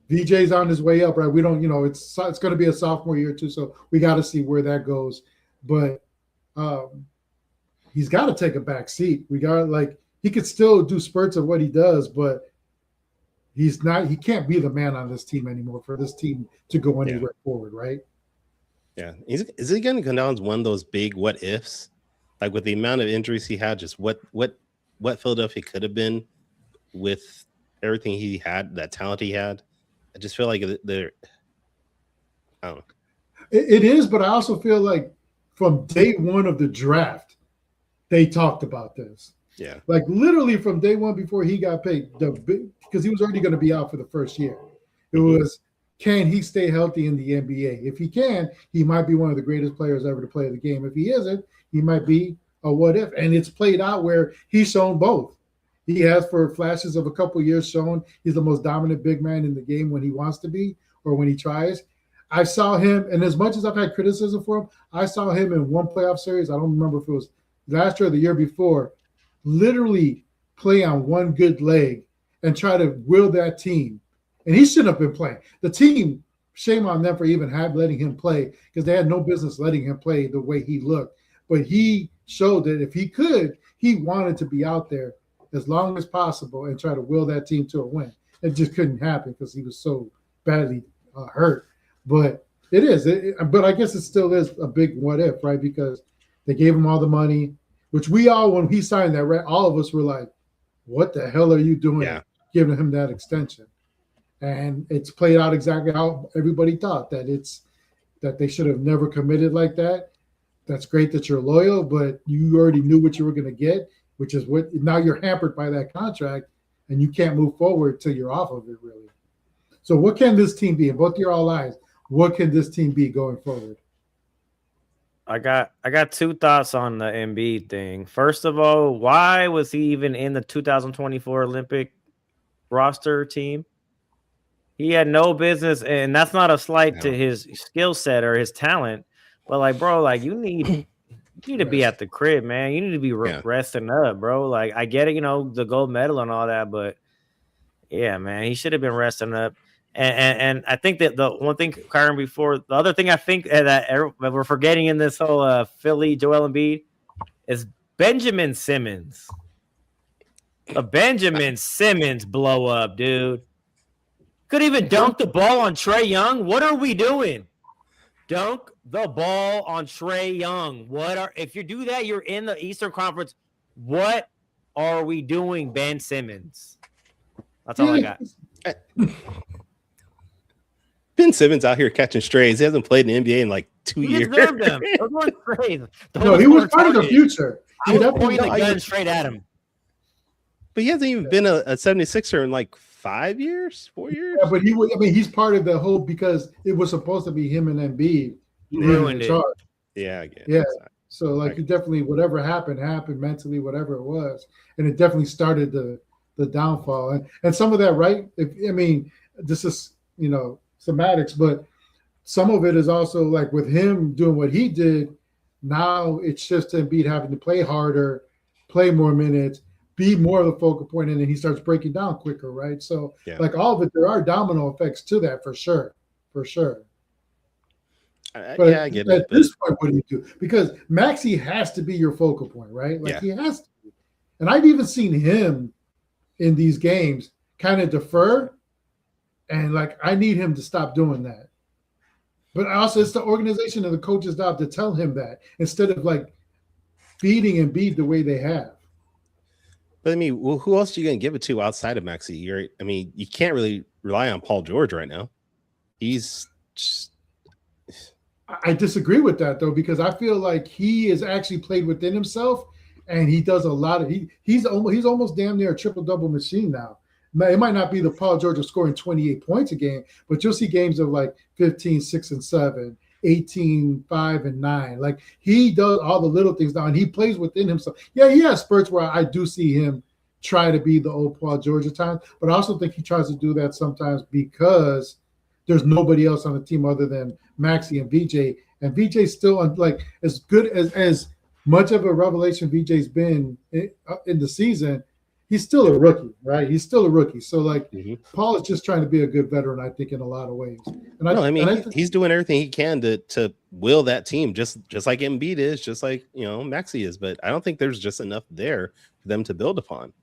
VJ's on his way up, right? We don't, it's going to be a sophomore year too, so we got to see where that goes. But he's got to take a back seat. He could still do spurts of what he does, but he can't be the man on this team anymore for this team to go anywhere forward, right? Yeah. Is he going to come down as one of those big what ifs? Like with the amount of injuries he had, just what Philadelphia could have been with everything he had, that talent he had. I just feel like they're, I don't know. It is, but I also feel like from day one of the draft, they talked about this. Yeah. Like literally from day one before he got paid, because he was already going to be out for the first year. It was, can he stay healthy in the NBA? If he can, he might be one of the greatest players ever to play the game. If he isn't, he might be a what if. And it's played out where he's shown both. He has, for flashes of a couple years, shown he's the most dominant big man in the game when he wants to be or when he tries. I saw him, and as much as I've had criticism for him, I saw him in one playoff series. I don't remember if it was last year or the year before, literally play on one good leg and try to will that team. And he shouldn't have been playing. The team, shame on them for even letting him play, because they had no business letting him play the way he looked. But he showed that if he could, he wanted to be out there as long as possible and try to will that team to a win. It just couldn't happen because he was so badly hurt. But it is. But I guess it still is a big what if, right? Because they gave him all the money, which we all, when he signed that, right, all of us were like, what the hell are you doing giving him that extension? And it's played out exactly how everybody thought, that they should have never committed like that. That's great that you're loyal, but you already knew what you were going to get, which is what now you're hampered by that contract, and you can't move forward till you're off of it, really. So what can this team be? In both your all eyes, what can this team be going forward? I got 2 thoughts on the Embiid thing. First of all, why was he even in the 2024 Olympic roster team? He had no business, and that's not a slight to his skill set or his talent, but like, bro, like you need to be at the crib, man. You need to be resting up, bro. Like I get it, the gold medal and all that, but yeah, man, he should have been resting up. And I think that the one thing, Kyron, before the other thing I think that we're forgetting in this whole Philly Joel Embiid is Benjamin Simmons. A Benjamin Simmons blow up, dude. Could even dunk the ball on Trae Young. What are we doing? Dunk the ball on Trae Young. If you do that, you're in the Eastern Conference. What are we doing, Ben Simmons? That's all I got. Ben Simmons out here catching strays. He hasn't played in the NBA in like 2 years. He deserved them. Those weren't strays. No, he was part of the future. I was pointing the gun straight at him. But he hasn't even been a 76er in like 4 years. Yeah, but he's part of the whole, because it was supposed to be him and Embiid. He ruined it. Yeah, again. Yeah. So like you definitely, whatever happened mentally, whatever it was, and it definitely started the downfall. And some of that, right? This is semantics, but some of it is also like with him doing what he did. Now it's just Embiid having to play harder, play more minutes, be more of the focal point, and then he starts breaking down quicker, right? So like all of it, there are domino effects to that for sure. But I get it. At this point, what do you do? Because Maxey has to be your focal point, right? Like he has to be. And I've even seen him in these games kind of defer, and like I need him to stop doing that. But also it's the organization and the coach's job to tell him that, instead of like feeding Embiid the way they have. But I mean, well, who else are you going to give it to outside of Maxey? I mean, you can't really rely on Paul George right now. He's just... I disagree with that though, because I feel like he has actually played within himself, and he does a lot of he's almost damn near a triple-double machine now. It might not be the Paul George of scoring 28 points a game, but you'll see games of like 15, 6, and 7, 18, 5, and 9. Like he does all the little things now, and he plays within himself. Yeah, he has spurts where I do see him try to be the old Paul George at times, but I also think he tries to do that sometimes because there's nobody else on the team other than Maxey and VJ, and VJ's still like as good as much of a revelation VJ's been in the season. He's still a rookie, right? He's still a rookie. So like Paul is just trying to be a good veteran, I think, in a lot of ways. And he's doing everything he can to will that team, just like Embiid is, just like Maxey is. But I don't think there's just enough there for them to build upon.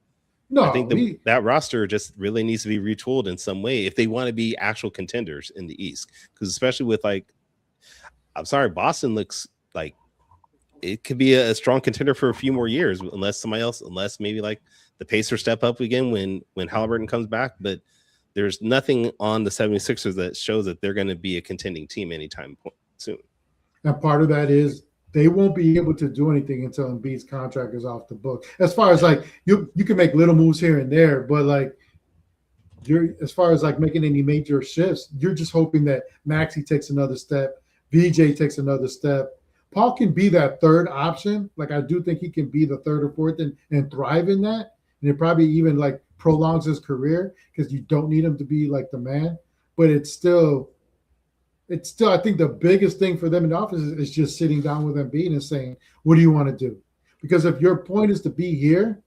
No, I think that roster just really needs to be retooled in some way if they want to be actual contenders in the East. Because especially with Boston looks like it could be a strong contender for a few more years, unless maybe like the Pacers step up again when Halliburton comes back. But there's nothing on the 76ers that shows that they're going to be a contending team anytime soon. And part of that is they won't be able to do anything until Embiid's contract is off the book. As far as like you can make little moves here and there, but like as far as like making any major shifts, you're just hoping that Maxey takes another step, VJ takes another step. Paul can be that third option. Like I do think he can be the third or fourth and thrive in that. And it probably even like prolongs his career because you don't need him to be like the man. But it's still I think the biggest thing for them in the office is just sitting down with Embiid and saying, what do you want to do? Because if your point is to be here,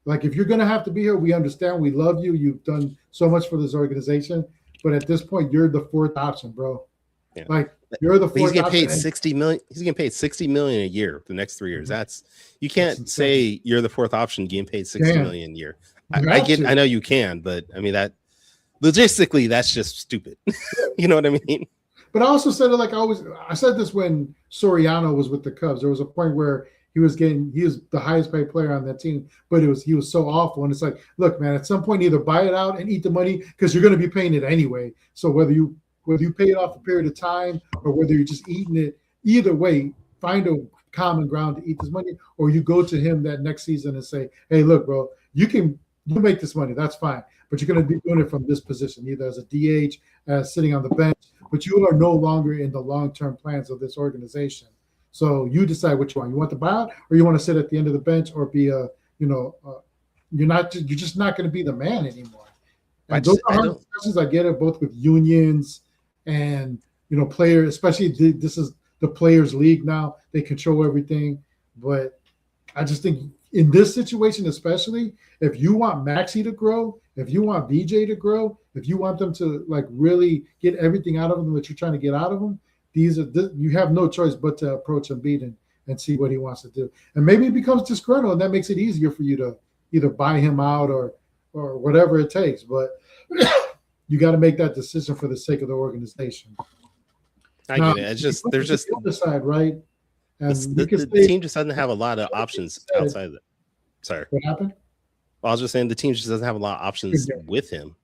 like if you're going to have to be here, we understand, we love you. You've done so much for this organization. But at this point, you're the fourth option, bro. Yeah. Like you're the fourth option. He's getting paid $60 million. He's getting paid $60 million a year the next 3 years. You can't say you're the fourth option getting paid $60 million a year. I know you can, but I mean that logistically, that's just stupid. You know what I mean? But I also said it like I said this when Soriano was with the Cubs. There was a point where he was the highest paid player on that team, but he was so awful. And it's like, look, man, at some point either buy it out and eat the money because you're going to be paying it anyway. So whether you pay it off a period of time or whether you're just eating it, either way, find a common ground to eat this money, or you go to him that next season and say, hey, look, bro, you make this money. That's fine. But you're going to be doing it from this position, either as a DH, as sitting on the bench, but you are no longer in the long-term plans of this organization. So you decide what you want. You want the buyout, or you want to sit at the end of the bench, or be you're just not going to be the man anymore. And those are hard discussions. I get it, both with unions and players, especially this is the players' league now. They control everything, but I just think in this situation, especially if you want Maxey to grow, if you want VJ to grow, if you want them to like really get everything out of them that you're trying to get out of them, you have no choice but to approach Embiid and see what he wants to do. And maybe it becomes disgruntled, and that makes it easier for you to either buy him out or whatever it takes. But you got to make that decision for the sake of the organization. I get it. It's just there's just the other side, right? And the team just doesn't have a lot of options outside of it. Sorry. What happened? I was just saying the team just doesn't have a lot of options with him.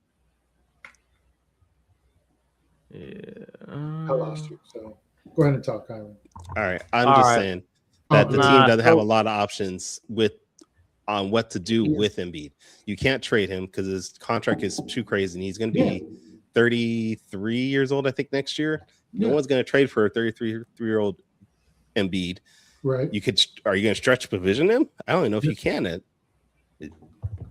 Yeah. I lost you. So go ahead and talk, Kyron. All right. I'm just saying that the team doesn't have a lot of options on what to do with Embiid. You can't trade him because his contract is too crazy, and he's going to be 33 years old, I think, next year. No one's going to trade for a 33-year-old Embiid. Right. Are you going to stretch provision him? I don't even know if you can.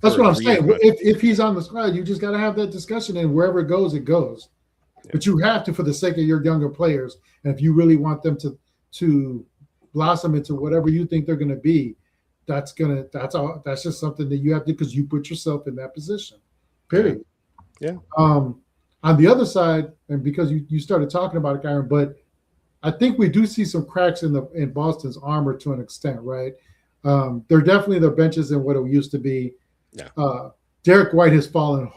That's what I'm saying. If he's on the squad, you just got to have that discussion, and wherever it goes, it goes. Yeah. But you have to, for the sake of your younger players, and if you really want them to blossom into whatever you think they're going to be, that's just something that you have to, because you put yourself in that position. Period. Yeah. On the other side, and because you started talking about it, Kyron, but I think we do see some cracks in Boston's armor to an extent, right? They're definitely their benches than what it used to be. Yeah. Derek White has fallen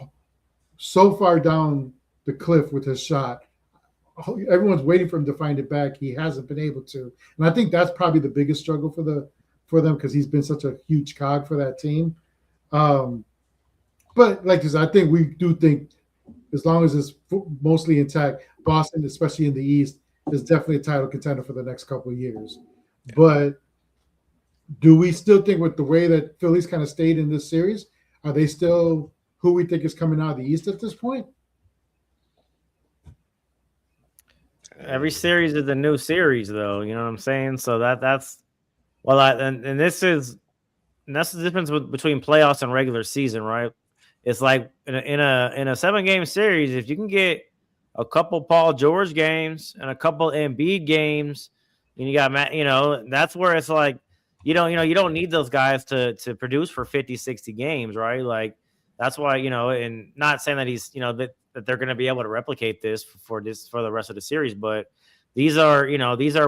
so far down the cliff with his shot. Everyone's waiting for him to find it back. He hasn't been able to, and I think that's probably the biggest struggle for for them because he's been such a huge cog for that team. But like I said, I think we do think as long as it's mostly intact, Boston, especially in the East, is definitely a title contender for the next couple of years. Yeah. But do we still think with the way that Philly's kind of stayed in this series, are they still who we think is coming out of the East at this point? Every series is a new series, though. You know what I'm saying? So that's well, and that's the difference between playoffs and regular season, right? It's like in a 7-game series, if you can get a couple Paul George games and a couple Embiid games, and you got that's where it's like you don't need those guys to produce for 50, 60 games, right? Like that's why and not saying that he's that they're going to be able to replicate this for the rest of the series, but these are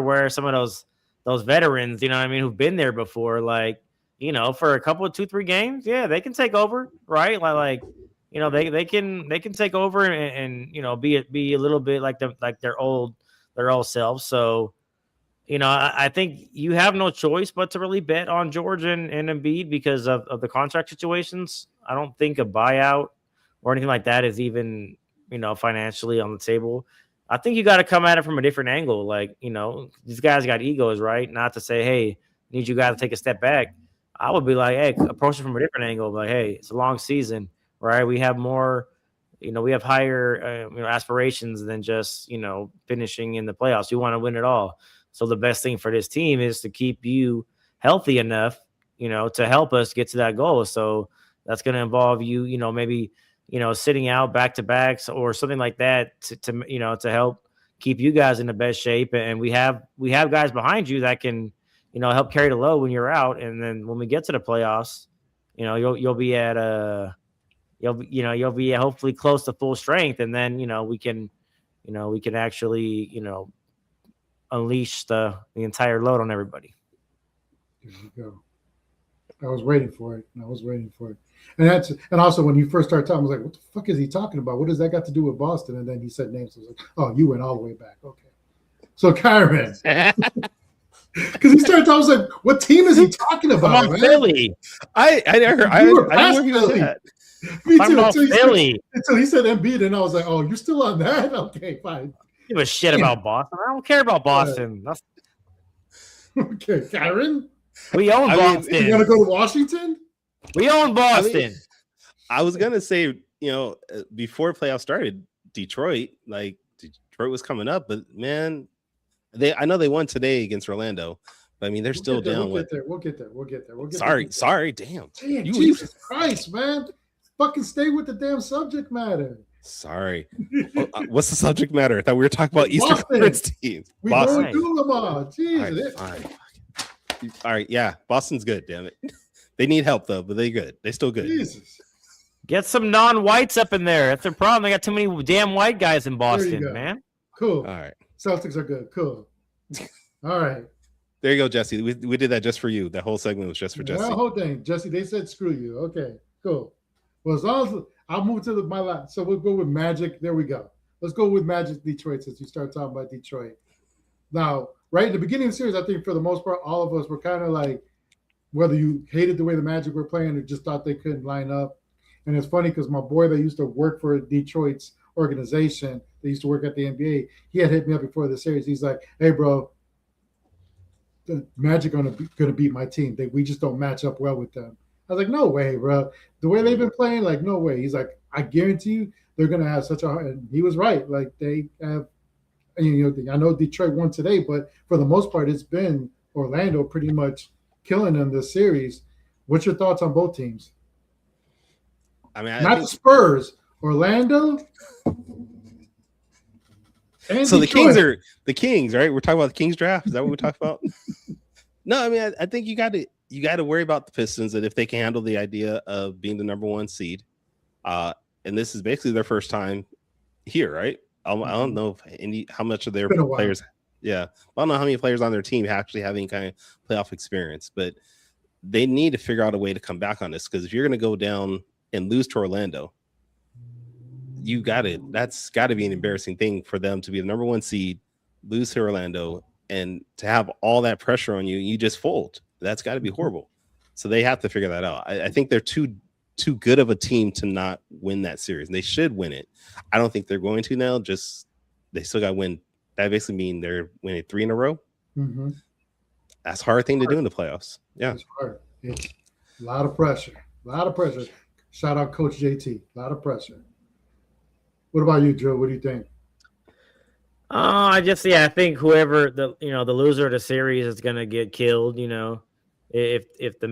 where some of those veterans, who've been there before, like. For a couple of 2-3 games, yeah, they can take over, right? Like they can take over and be a little bit like their old selves. So, I think you have no choice but to really bet on George and Embiid because of the contract situations. I don't think a buyout or anything like that is even financially on the table. I think you got to come at it from a different angle. Like these guys got egos, right? Not to say, hey, need you guys to take a step back. I would be like, hey, approach it from a different angle. Like, hey, it's a long season, right? We have more, we have higher, aspirations than just, finishing in the playoffs. You want to win it all. So the best thing for this team is to keep you healthy enough, to help us get to that goal. So that's going to involve you, maybe, sitting out back-to-backs or something like that to help keep you guys in the best shape. And we have guys behind you that can, help carry the load when you're out. And then when we get to the playoffs, you'll be at you'll be hopefully close to full strength. And then, we can actually, unleash the entire load on everybody. There you go. I was waiting for it. And also when you first started talking, I was like, what the fuck is he talking about? What does that got to do with Boston? And then he said names. I was like, oh, you went all the way back. Okay. So Kyron. Because he started talking, I was like, what team is he talking about? Man? Philly. I didn't know Philly. Me too. Until he said Embiid, and I was like, oh, you're still on that? Okay, fine. Give a shit about Boston. I don't care about Boston. Okay, Kyron. We own Boston. You want to go to Washington? We own Boston. I was gonna say, before playoffs started, Detroit was coming up, but man, I know they won today against Orlando, but I mean they're still down. We'll get there. Sorry, damn. Jesus Christ, man! Fucking stay with the damn subject matter. Sorry. What's the subject matter? I thought we were talking about Eastern Conference teams. We don't do them all. Jesus. All right, yeah, Boston's good. Damn it, they need help though, but they good. They still good. Jesus. Get some non-whites up in there. That's the problem. They got too many damn white guys in Boston, man. Cool. All right. Celtics are good. Cool. All right. There you go, Jesse. We did that just for you. That whole segment was just for Jesse. That whole thing, Jesse. They said screw you. Okay, cool. Well, as long as I'll move to my last. So we'll go with Magic. There we go. Let's go with Magic Detroit since you start talking about Detroit. Now, right at the beginning of the series, I think for the most part, all of us were kind of like, whether you hated the way the Magic were playing or just thought they couldn't line up. And it's funny because my boy that used to work for Detroit's organization, they used to work at the NBA, he had hit me up before the series. He's like, hey, bro, the Magic gonna beat my team. We just don't match up well with them. I was like, no way, bro. The way they've been playing, like, no way. He's like, I guarantee you they're going to have such a hard – and he was right. Like, they have – I know Detroit won today, but for the most part, it's been Orlando pretty much killing them this series. What's your thoughts on both teams? I mean, the Spurs, Orlando. So Detroit. the Kings, right? We're talking about the Kings draft. Is that what we're talking about? No, I mean, I think you got to worry about the Pistons and if they can handle the idea of being the number 1 seed. And this is basically their first time here, right? I don't know how much of their players. Yeah, I don't know how many players on their team actually have any kind of playoff experience, but they need to figure out a way to come back on this because if you're going to go down and lose to Orlando, that's got to be an embarrassing thing for them to be the number 1 seed, lose to Orlando, and to have all that pressure on you. You just fold. That's got to be horrible. So they have to figure that out. I think they're too good of a team to not win that series. They should win it. I don't think they're going to now. Just they still got to win. That basically means they're winning 3 in a row. Mm-hmm. That's a hard thing to do in the playoffs. Yeah, it's hard. It's a lot of pressure. A lot of pressure. Shout out Coach JT. A lot of pressure. What about you, Joe? What do you think? I think whoever the loser of the series is gonna get killed. If the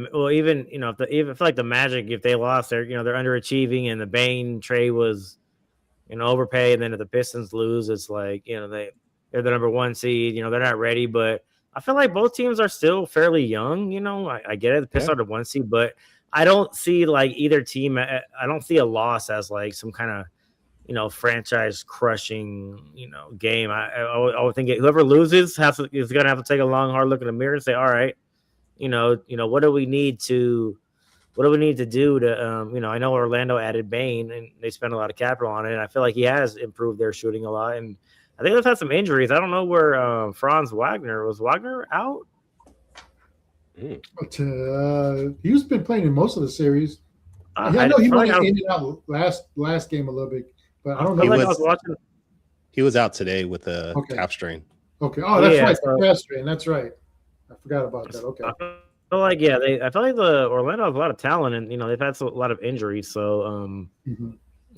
Magic, if they lost, they're underachieving, and the Bane trade was overpay, and then if the Pistons lose, it's like they're the number 1 seed. They're not ready, but I feel like both teams are still fairly young. I get it. The Pistons are the 1 seed, but I don't see like either team. I don't see a loss as like some kind of franchise crushing, game. I would think whoever loses is going to have to take a long, hard look in the mirror and say, all right, what do we need to do to, I know Orlando added Bane and they spent a lot of capital on it. And I feel like he has improved their shooting a lot. And I think they've had some injuries. I don't know where Franz Wagner was out. But, he's been playing in most of the series. I know he might have ended out last game a little bit. But I don't know. He was out today with a calf strain. Okay. Oh, that's right. So, calf strain. That's right. I forgot about that. Okay. I feel like the Orlando has a lot of talent, and they've had a lot of injuries. So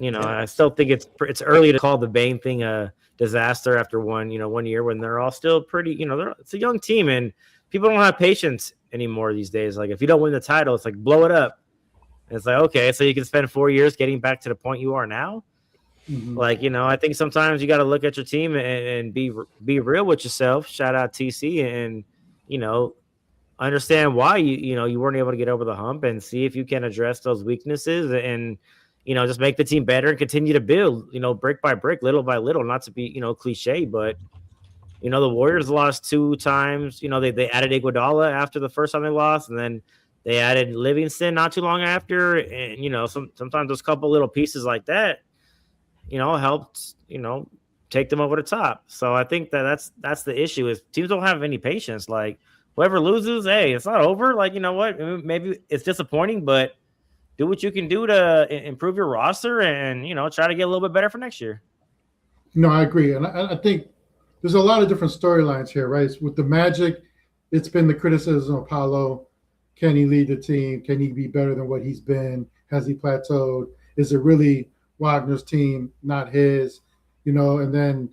I still think it's early to call the Bane thing a disaster after one year when they're all still pretty. It's a young team, and people don't have patience anymore these days. Like if you don't win the title, it's like blow it up. And it's like okay, so you can spend 4 years getting back to the point you are now. Like, I think sometimes you got to look at your team and be real with yourself. Shout out TC and, understand why you weren't able to get over the hump and see if you can address those weaknesses and, just make the team better and continue to build, brick by brick, little by little, not to be, cliche, but, the Warriors lost 2 times. They added Iguodala after the first time they lost, and then they added Livingston not too long after. And, sometimes those couple little pieces like that, helped, take them over the top. So I think that's the issue is teams don't have any patience. Like whoever loses, hey, it's not over. Like, what? Maybe it's disappointing, but do what you can do to improve your roster and, try to get a little bit better for next year. No, I agree. And I think there's a lot of different storylines here, right? With the Magic, it's been the criticism of Paolo. Can he lead the team? Can he be better than what he's been? Has he plateaued? Is it really Wagner's team, not his, and then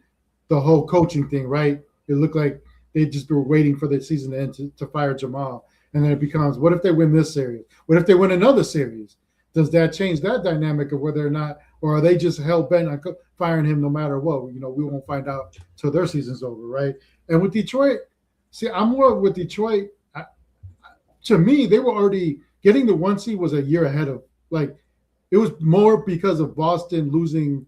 the whole coaching thing, right? It looked like they just were waiting for the season to end to fire Jamal. And then it becomes, what if they win this series? What if they win another series? Does that change that dynamic of whether or not, or are they just hell-bent on firing him no matter what? We won't find out till their season's over, right? And with Detroit, I'm more with Detroit. To me, they were already getting the 1 seed was a year ahead of, like, it was more because of Boston losing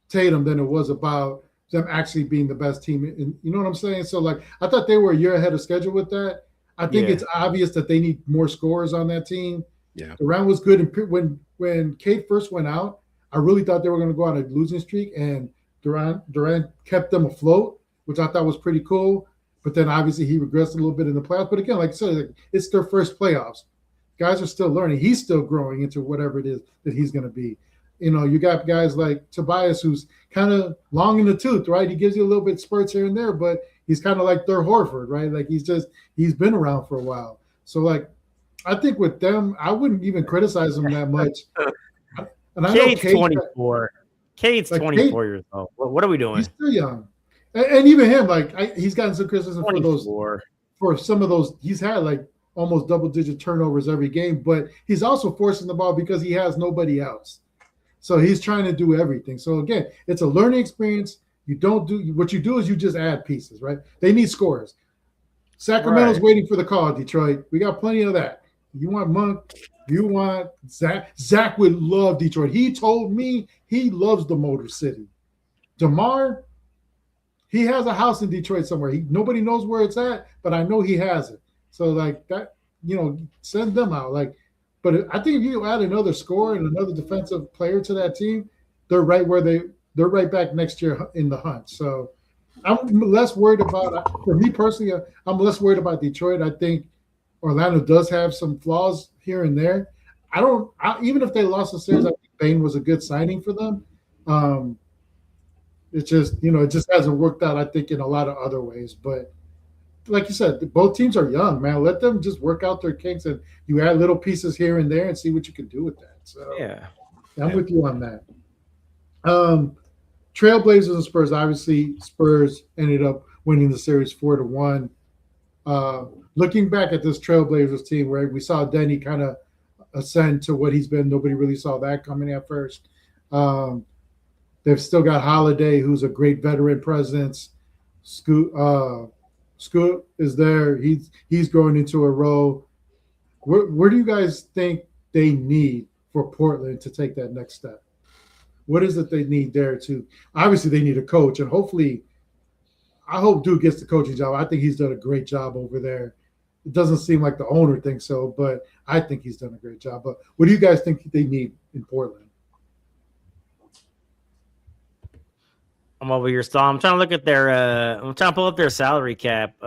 Tatum than it was about them actually being the best team. You know what I'm saying? So, like, I thought they were a year ahead of schedule with that. I think it's obvious that they need more scorers on that team. Yeah. Durant was good. And when Kate first went out, I really thought they were going to go on a losing streak, and Durant kept them afloat, which I thought was pretty cool. But then obviously he regressed a little bit in the playoffs. But again, like I said, it's their first playoffs. Guys are still learning. He's still growing into whatever it is that he's going to be. You got guys like Tobias, who's kind of long in the tooth, right? He gives you a little bit spurts here and there, but he's kind of like their Horford, right? Like he's been around for a while. So like, I think with them, I wouldn't even criticize them that much. And I Cade's 24. Cade's like 24 years old. What are we doing? He's still young. And even him, like he's gotten some criticism for some of those. He's had like almost double-digit turnovers every game, but he's also forcing the ball because he has nobody else. So he's trying to do everything. So again, it's a learning experience. You don't do what you do is you just add pieces, right? They need scorers. Sacramento's waiting for the call, Detroit. We got plenty of that. You want Monk, you want Zach. Zach would love Detroit. He told me he loves the Motor City. DeMar, he has a house in Detroit somewhere. Nobody knows where it's at, but I know he has it. So like that, send them out. Like, but I think if you add another scorer and another defensive player to that team, they're right where they're right back next year in the hunt. So I'm less worried about. For me personally, I'm less worried about Detroit. I think Orlando does have some flaws here and there. Even if they lost the series, I think Bane was a good signing for them. It's just it just hasn't worked out. I think in a lot of other ways, but like you said, both teams are young, man. Let them just work out their kinks, and you add little pieces here and there, and see what you can do with that. So Yeah. I'm with you on that. Trailblazers and Spurs. Obviously, Spurs ended up winning the series 4-1. Looking back at this Trailblazers team, where we saw Denny kind of ascend to what he's been, nobody really saw that coming at first. They've still got Holiday, who's a great veteran presence. Scoot is there. He's growing into a role. Where do you guys think they need for Portland to take that next step? What is it they need there to? Obviously, they need a coach, and hopefully, I hope Duke gets the coaching job. I think he's done a great job over there. It doesn't seem like the owner thinks so, but I think he's done a great job. But what do you guys think they need in Portland? I'm over here, I'm trying to look at their. I'm trying to pull up their salary cap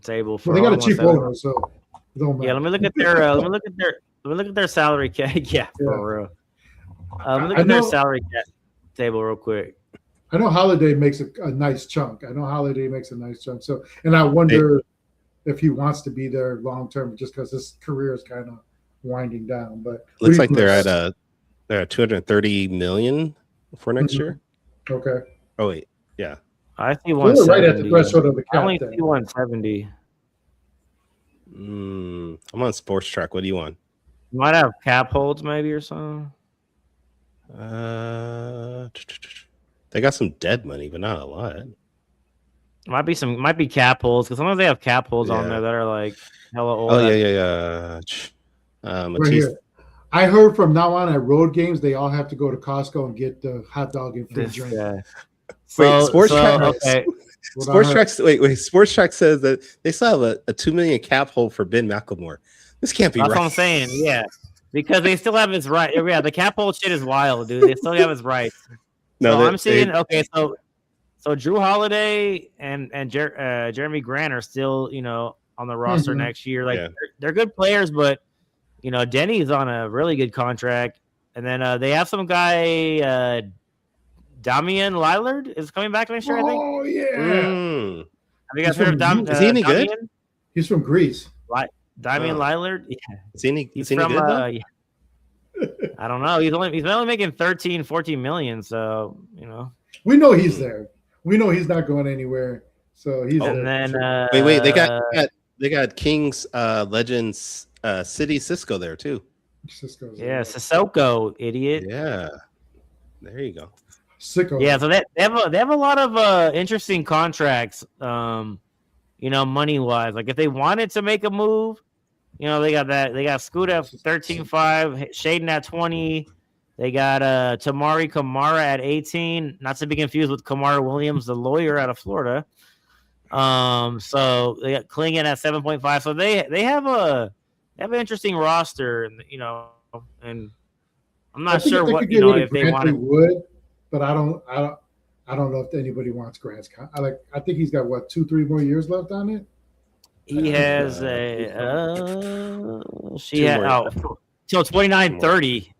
table. For Well, they got a cheap owner, so it don't matter. Yeah, let me look at their. Let me look at their salary cap. Yeah, for real. Let me look at their salary cap table real quick. I know Holiday makes a nice chunk. So, and I wonder if he wants to be there long term, just because his career is kind of winding down. But looks like they're at 230 million for next year. Okay. Oh wait, yeah. I see 170. Right at the threshold of the cap. I only see 170. I'm on Sports Track. What do you want? You might have cap holds, maybe, or something. They got some dead money, but not a lot. Might be cap holds, because sometimes they have cap holds on there that are like hella old. Oh yeah. Right here. I heard from now on at road games, they all have to go to Costco and get the hot dog and free drink. Wait, Sports Track says that they still have a 2 million cap hold for Ben McLemore. This can't be right. That's what I'm saying. Yeah, because they still have his right. Yeah, the cap hold shit is wild, dude. They still have his rights. No, I'm seeing. Okay, so Drew Holiday and Jeremy Grant are still on the roster next year. Like they're good players, but Denny's on a really good contract, and then they have some guy. Damian Lillard is coming back next year, I think. Oh, yeah. Mm. Have you guys heard of Damian? Is he any good? He's from Greece. Damian Lillard? Yeah. Is he any good, I don't know. He's only making 13, 14 million, so, We know he's there. We know he's not going anywhere. So he's there. And then wait, they got Kings Legends City Cisco there too. Sissoko, idiot. Yeah. There you go. Sicko. Yeah, so they have a lot of interesting contracts, money wise. Like if they wanted to make a move, they got Scoot at 13.5, Shaden at 20. They got Tamari Kamara at 18. Not to be confused with Kamara Williams, the lawyer out of Florida. So they got Klingon at 7.5. So they have an interesting roster, and and I'm not sure what if they want to. But I don't know if anybody wants Grant's. I think he's got 2-3 more years left on it. He has till 29-30.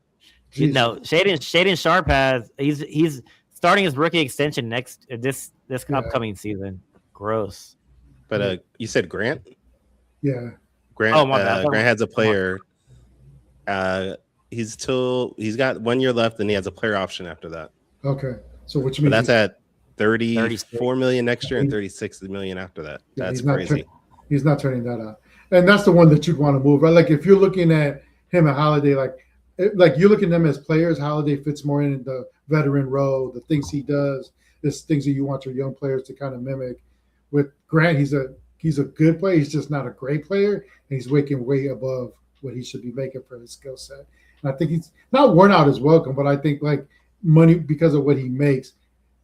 Shaden Sharp has he's starting his rookie extension this upcoming season. Gross. But you said Grant? Yeah. Grant. Oh, my bad. Grant has a player. He's got 1 year left, and he has a player option after that. Okay, so which means that's at 34 million next year and 36 million after that. That's crazy. He's not turning that out, and that's the one that you'd want to move, right? Like if you're looking at him and Holiday, like you're looking at them as players. Holiday fits more in the veteran role. The things he does, is things that you want your young players to kind of mimic. With Grant, he's a good player. He's just not a great player, and he's making way above what he should be making for his skill set. And I think he's not worn out his welcome, but I think money because of what he makes,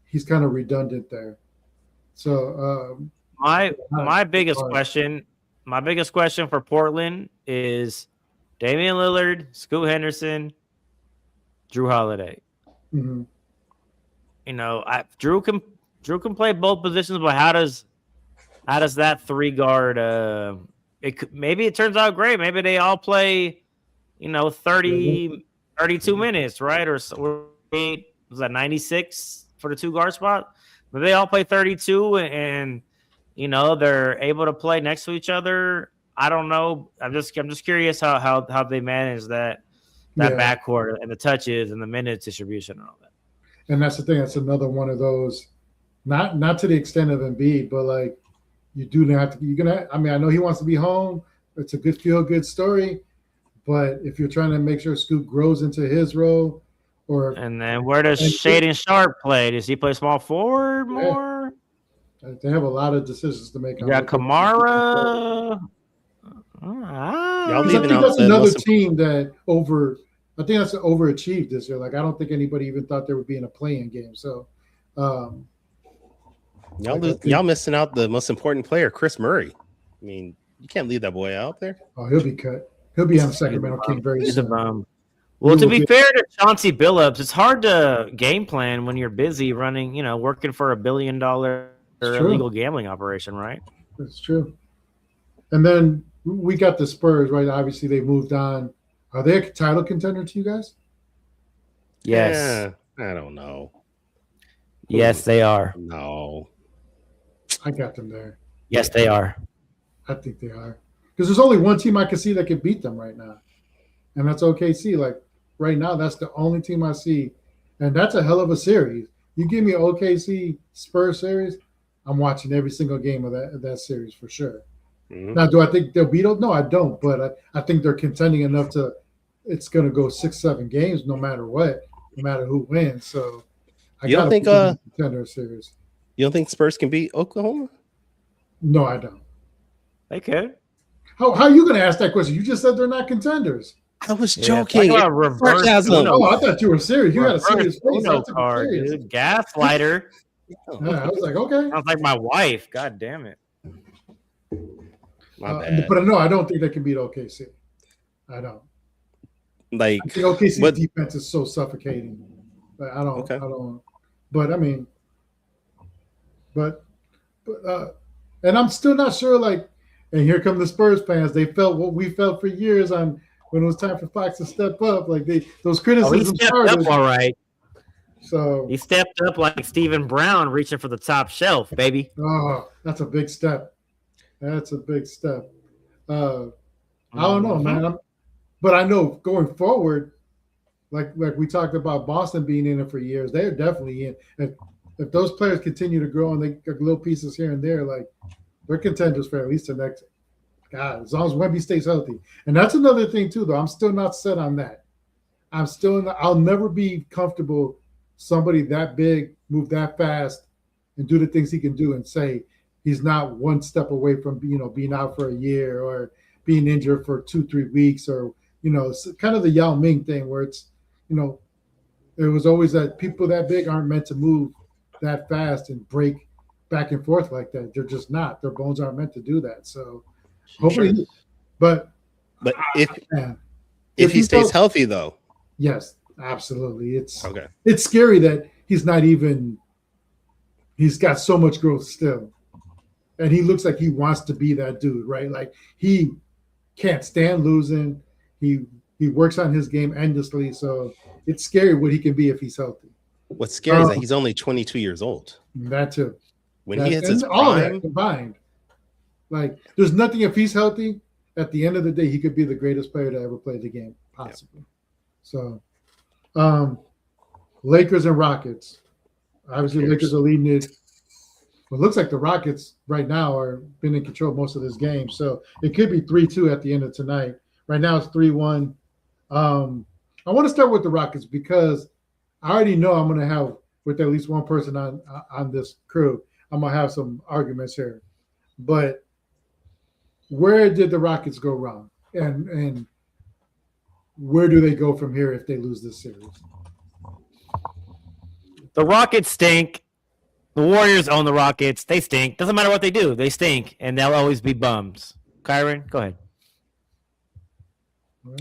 he's kind of redundant there. So my biggest question for Portland is Damian Lillard, Scoot Henderson, Drew Holiday. Mm-hmm. Drew Drew can play both positions, but how does that 3-guard? Maybe it turns out great. Maybe they all play, 32 minutes, right? Or was that 96 for the 2-guard spot? But they all play 32, and they're able to play next to each other. I don't know. I'm just curious how they manage that backcourt and the touches and the minutes distribution and all that. And that's the thing. That's another one of those, not to the extent of Embiid, but like you do have to. You're gonna. I mean, I know he wants to be home. It's a good feel-good story, but if you're trying to make sure Scoot grows into his role, and then where does Shaedon Sharpe play? Does he play small forward more? They have a lot of decisions to make. You got Kamara. Y'all I think that's another team that I think that's overachieved this year. Like I don't think anybody even thought they would be in a play-in game. So, y'all missing out the most important player, Chris Murray. I mean, you can't leave that boy out there. Oh, he'll be cut. He'll be on Sacramento King very soon. He's a bum. Well, to be fair to Chauncey Billups, it's hard to game plan when you're busy running, working for $1 billion illegal gambling operation, right? That's true. And then we got the Spurs, right? Obviously, they moved on. Are they a title contender to you guys? Yes. I don't know. Yes, they are. No. I got them there. Yes, they are. I think they are. Because there's only one team I can see that can beat them right now. And that's OKC. Like, right now, that's the only team I see. And that's a hell of a series. You give me an OKC Spurs series, I'm watching every single game of that series for sure. Mm-hmm. Now, do I think they'll beat them? No, I don't. But I think they're contending enough it's going to go 6-7 games no matter what, no matter who wins. So I don't think contender series. You don't think Spurs can beat Oklahoma? No, I don't. They could. How are you going to ask that question? You just said they're not contenders. I was joking. Reverse I thought you were serious. You had a serious face. Card, dude. Gaslighter. Yeah, I was like, okay. Sounds like my wife. God damn it. My bad. But no, I don't think they can beat OKC. I don't. Like, I think OKC's defense is so suffocating. But I don't. But I mean, and I'm still not sure. Like, and here come the Spurs fans. They felt what we felt for years on when it was time for Fox to step up. Like those criticisms. He stepped up all right. So he stepped up like Stephen Brown reaching for the top shelf, baby. Oh, that's a big step. That's a big step. I don't know, man. But I know going forward, like we talked about Boston being in it for years, they're definitely in. If those players continue to grow and they get little pieces here and there, like they're contenders for at least the next. God, as long as Wemby stays healthy, and that's another thing too. Though I'm still not set on that. I'll never be comfortable. Somebody that big, move that fast, and do the things he can do, and say he's not one step away from being out for a year or being injured for 2-3 weeks, or it's kind of the Yao Ming thing where it's it was always that people that big aren't meant to move that fast and break back and forth like that. They're just not. Their bones aren't meant to do that. So hopefully, sure. but if he stays healthy though, yes. Absolutely. It's scary that he's got so much growth still. And he looks like he wants to be that dude, right? Like he can't stand losing. He works on his game endlessly. So it's scary what he can be if he's healthy. What's scary is that he's only 22 years old. That too. When he hits his prime, all of that combined. Like there's nothing, if he's healthy, at the end of the day, he could be the greatest player to ever play the game, possibly. Yeah. So Lakers and Rockets. Obviously, Lakers are leading it. Well, it looks like the Rockets right now are been in control most of this game. So it could be 3-2 at the end of tonight. Right now it's 3-1. I want to start with the Rockets because I already know I'm going to have, with at least one person on this crew, I'm going to have some arguments here. But where did the Rockets go wrong? And where do they go from here if they lose this series? The Rockets stink. The Warriors own the Rockets. They stink. Doesn't matter what they do. They stink, and they'll always be bums. Kyron, go ahead.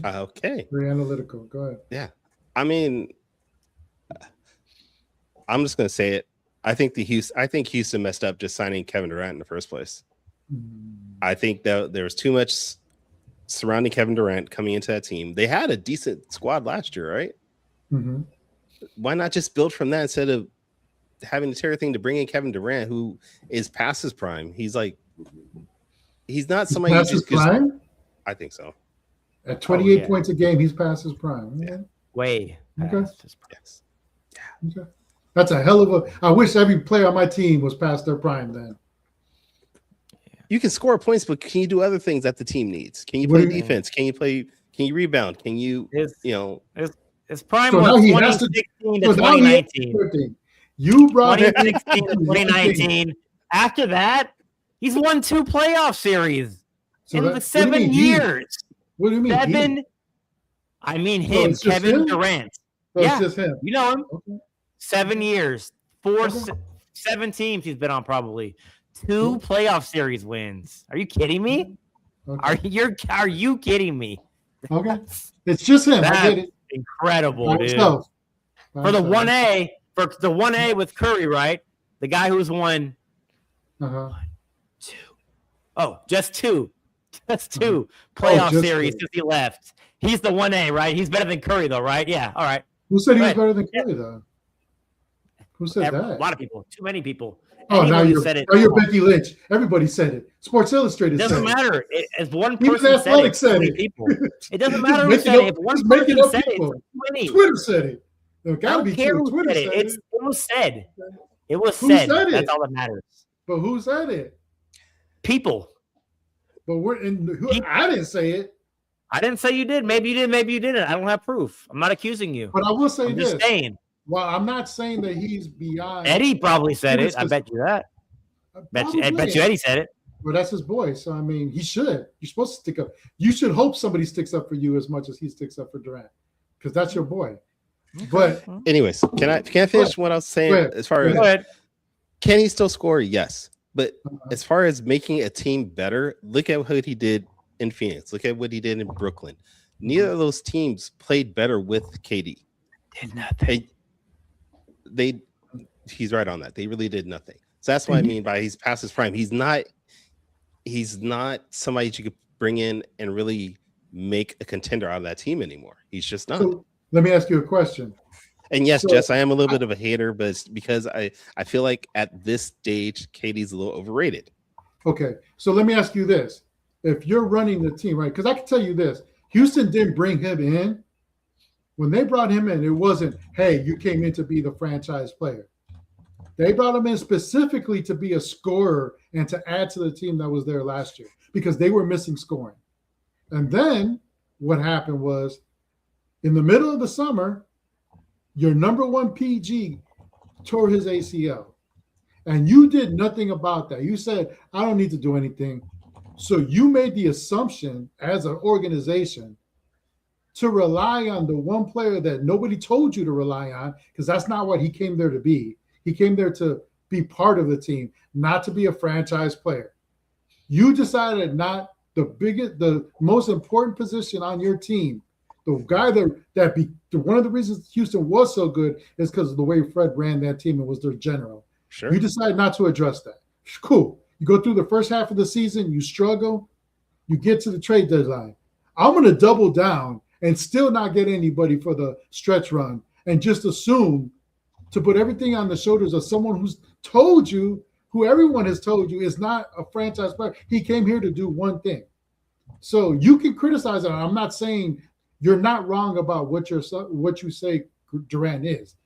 Okay. Very analytical. Go ahead. Yeah. I mean, I'm just going to say it. I think Houston messed up just signing Kevin Durant in the first place. I think that there was too much surrounding Kevin Durant coming into that team. They had a decent squad last year, right? Mm-hmm. Why not just build from that instead of having to tear everything to bring in Kevin Durant, who is past his prime? He's not somebody past his prime? I think so. At 28 points a game, he's past his prime. Yeah. Way. Okay. Yes. Yeah. Okay. That's a hell of a. I wish every player on my team was past their prime then. You can score points, but can you do other things that the team needs? Can you play defense? Can you rebound? Can you, His prime so was 2016 to 2019. You brought 2016 to 2019. After that, he's won 2 playoff series in 7 years. What do you mean? 7. I mean him, Kevin Durant. It's just him. You know him. Okay. 7 years, 7 teams he's been on probably. 2 playoff series wins. Are you kidding me? Okay. Are you kidding me? Okay. It's just him. I get it. Incredible, dude. For the 1A with Curry, right? The guy who's won 1, 2. Oh, just 2 playoff series since he left. He's the 1A, right? He's better than Curry, though, right? Yeah. All right. Who said he was better than Curry, though? Who said that? A lot of people. Too many people. Oh, now you're Becky Lynch. Everybody said it. Sports Illustrated said it. Doesn't matter. As one Even person said it. People. It doesn't matter who said it. If one person said it, it's too many. Twitter said it. I don't care who said it. It was said. It was said. That's all that matters. But who said it? People. But I didn't say it. I didn't say you did. Maybe you did. Maybe you didn't. I don't have proof. I'm not accusing you. But I will say I'm this. Just saying. Well, I'm not saying that he's beyond. Eddie probably said it. I bet you that. I bet you Eddie said it. Well, that's his boy. So, I mean, he should. You're supposed to stick up. You should hope somebody sticks up for you as much as he sticks up for Durant, because that's your boy. But anyways, can I finish what I was saying? As far as can he still score? Yes. But as far as making a team better, look at what he did in Phoenix. Look at what he did in Brooklyn. Neither of those teams played better with KD. Did nothing. He's right on that. They really did nothing. So that's what I mean by he's past his prime. He's not somebody that you could bring in and really make a contender out of that team anymore. He's just not. So let me ask you a question. And yes, Jess, I am a little bit of a hater, but it's because I feel like at this stage, KD's a little overrated. Okay, so let me ask you this. If you're running the team, right? Because I can tell you this. Houston didn't bring him in. When they brought him in, it wasn't, hey, you came in to be the franchise player. They brought him in specifically to be a scorer and to add to the team that was there last year because they were missing scoring. And then what happened was in the middle of the summer, your number 1 PG tore his ACL. And you did nothing about that. You said, I don't need to do anything. So you made the assumption as an organization to rely on the one player that nobody told you to rely on, because that's not what he came there to be. He came there to be part of the team, not to be a franchise player. You decided not the most important position on your team, the guy one of the reasons Houston was so good is because of the way Fred ran that team and was their general. Sure. You decided not to address that. Cool. You go through the first half of the season, you struggle, you get to the trade deadline. I'm going to double down and still not get anybody for the stretch run and just assume to put everything on the shoulders of someone who's told you, who everyone has told you is not a franchise player. He came here to do one thing. So you can criticize it. I'm not saying you're not wrong about what you say Durant is,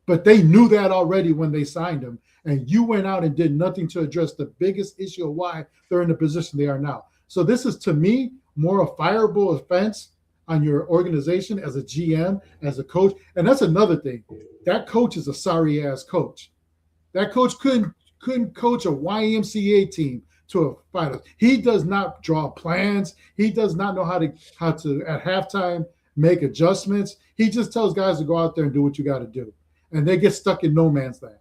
but they knew that already when they signed him, and you went out and did nothing to address the biggest issue of why they're in the position they are now. So this is, to me, more a fireable offense on your organization as a GM, as a coach. And that's another thing. That coach is a sorry-ass coach. That coach couldn't coach a YMCA team to a final. He does not draw plans. He does not know how to at halftime make adjustments. He just tells guys to go out there and do what you got to do. And they get stuck in no man's land.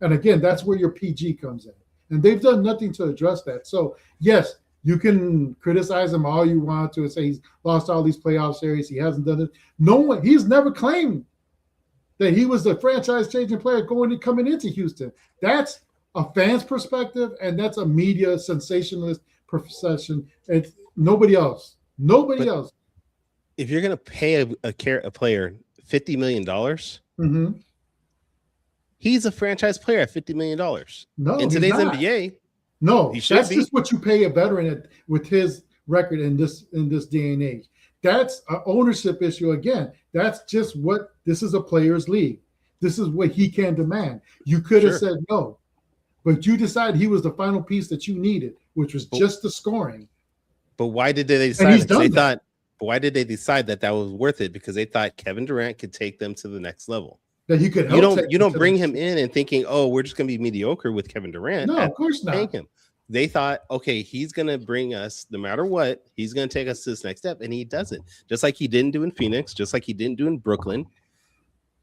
And again, that's where your PG comes in. And they've done nothing to address that. So, yes, you can criticize him all you want to and say he's lost all these playoff series. He hasn't done it. He's never claimed that he was the franchise-changing player coming into Houston. That's a fan's perspective, and that's a media sensationalist profession. It's nobody else. Nobody else. If you're going to pay a player $50 million, he's a franchise player at $50 million. No, in today's NBA, no, that's just what you pay a veteran with his record in this day and age. That's an ownership issue again. That's just what this is, a players' league. This is what he can demand. You could have said no, but you decided he was the final piece that you needed, which was just the scoring. But why did they decide? Why did they decide that was worth it? Because they thought Kevin Durant could take them to the next level. That he could. You don't bring him in and thinking, oh, we're just going to be mediocre with Kevin Durant. No, of course not. Him. They thought, okay, he's going to bring us, no matter what, he's going to take us to this next step, and he does it. Just like he didn't do in Phoenix, just like he didn't do in Brooklyn.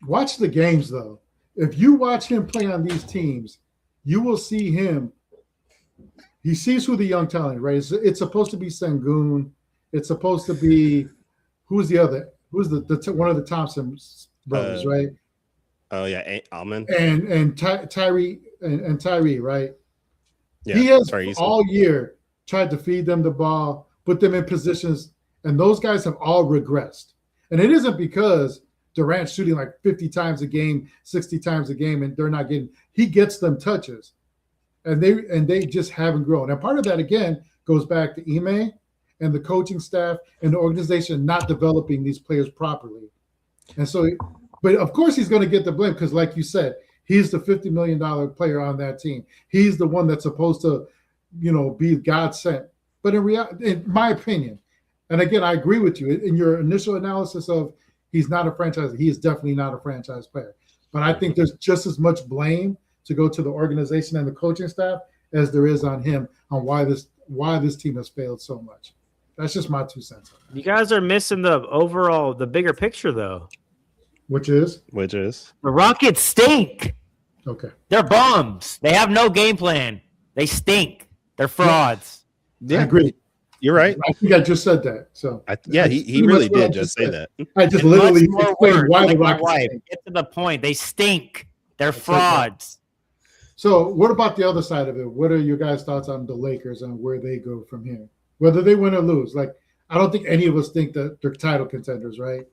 Watch the games, though. If you watch him play on these teams, you will see him. He sees who the young talent, right? It's supposed to be Sengun. It's supposed to be who's the other? Who's the one of the Thompson brothers, right? Oh yeah, Almond and Tyree and Tyree, right? Yeah, he has all year tried to feed them the ball, put them in positions, and those guys have all regressed. And it isn't because Durant's shooting like 50 times a game, 60 times a game, and they're not getting. He gets them touches, and they just haven't grown. And part of that again goes back to Ime and the coaching staff and the organization not developing these players properly. And so, but of course he's going to get the blame because, like you said, he's the $50 million player on that team. He's the one that's supposed to, be God sent. But in reality, in my opinion, and again, I agree with you in your initial analysis of he's not a franchise. He is definitely not a franchise player. But I think there's just as much blame to go to the organization and the coaching staff as there is on him on why this team has failed so much. That's just my 2 cents. You guys are missing the bigger picture, though. Which is the Rockets stink. Okay, they're bums. They have no game plan. They stink. They're frauds. Yeah, I agree. You're right. I think I just said that. So he really did just say that. I just literally explained why the Rockets stink. Get to the point. They stink. They're frauds. So what about the other side of it? What are your guys' thoughts on the Lakers and where they go from here? Whether they win or lose. Like, I don't think any of us think that they're title contenders, right?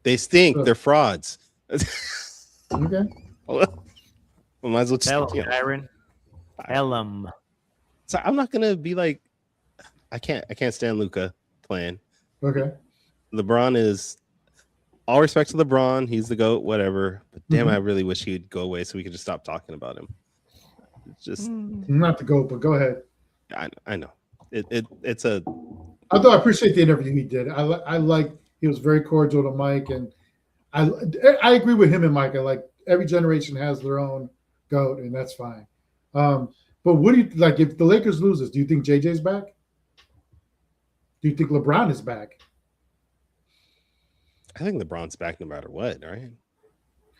They stink. They're frauds. Okay. Well, might as well tell them, Byron. Tell them. So I'm not gonna be like, I can't stand Luka playing. Okay. LeBron is all respect to LeBron. He's the GOAT, whatever. But damn, I really wish he'd go away so we could just stop talking about him. It's just not the GOAT, but go ahead. I know. It's a. Although I appreciate the interview he did. I like he was very cordial to Mike, and I agree with him and Mike. I like every generation has their own GOAT, and that's fine. But what do you like if the Lakers loses? Do you think JJ's back? Do you think LeBron is back? I think LeBron's back no matter what, right?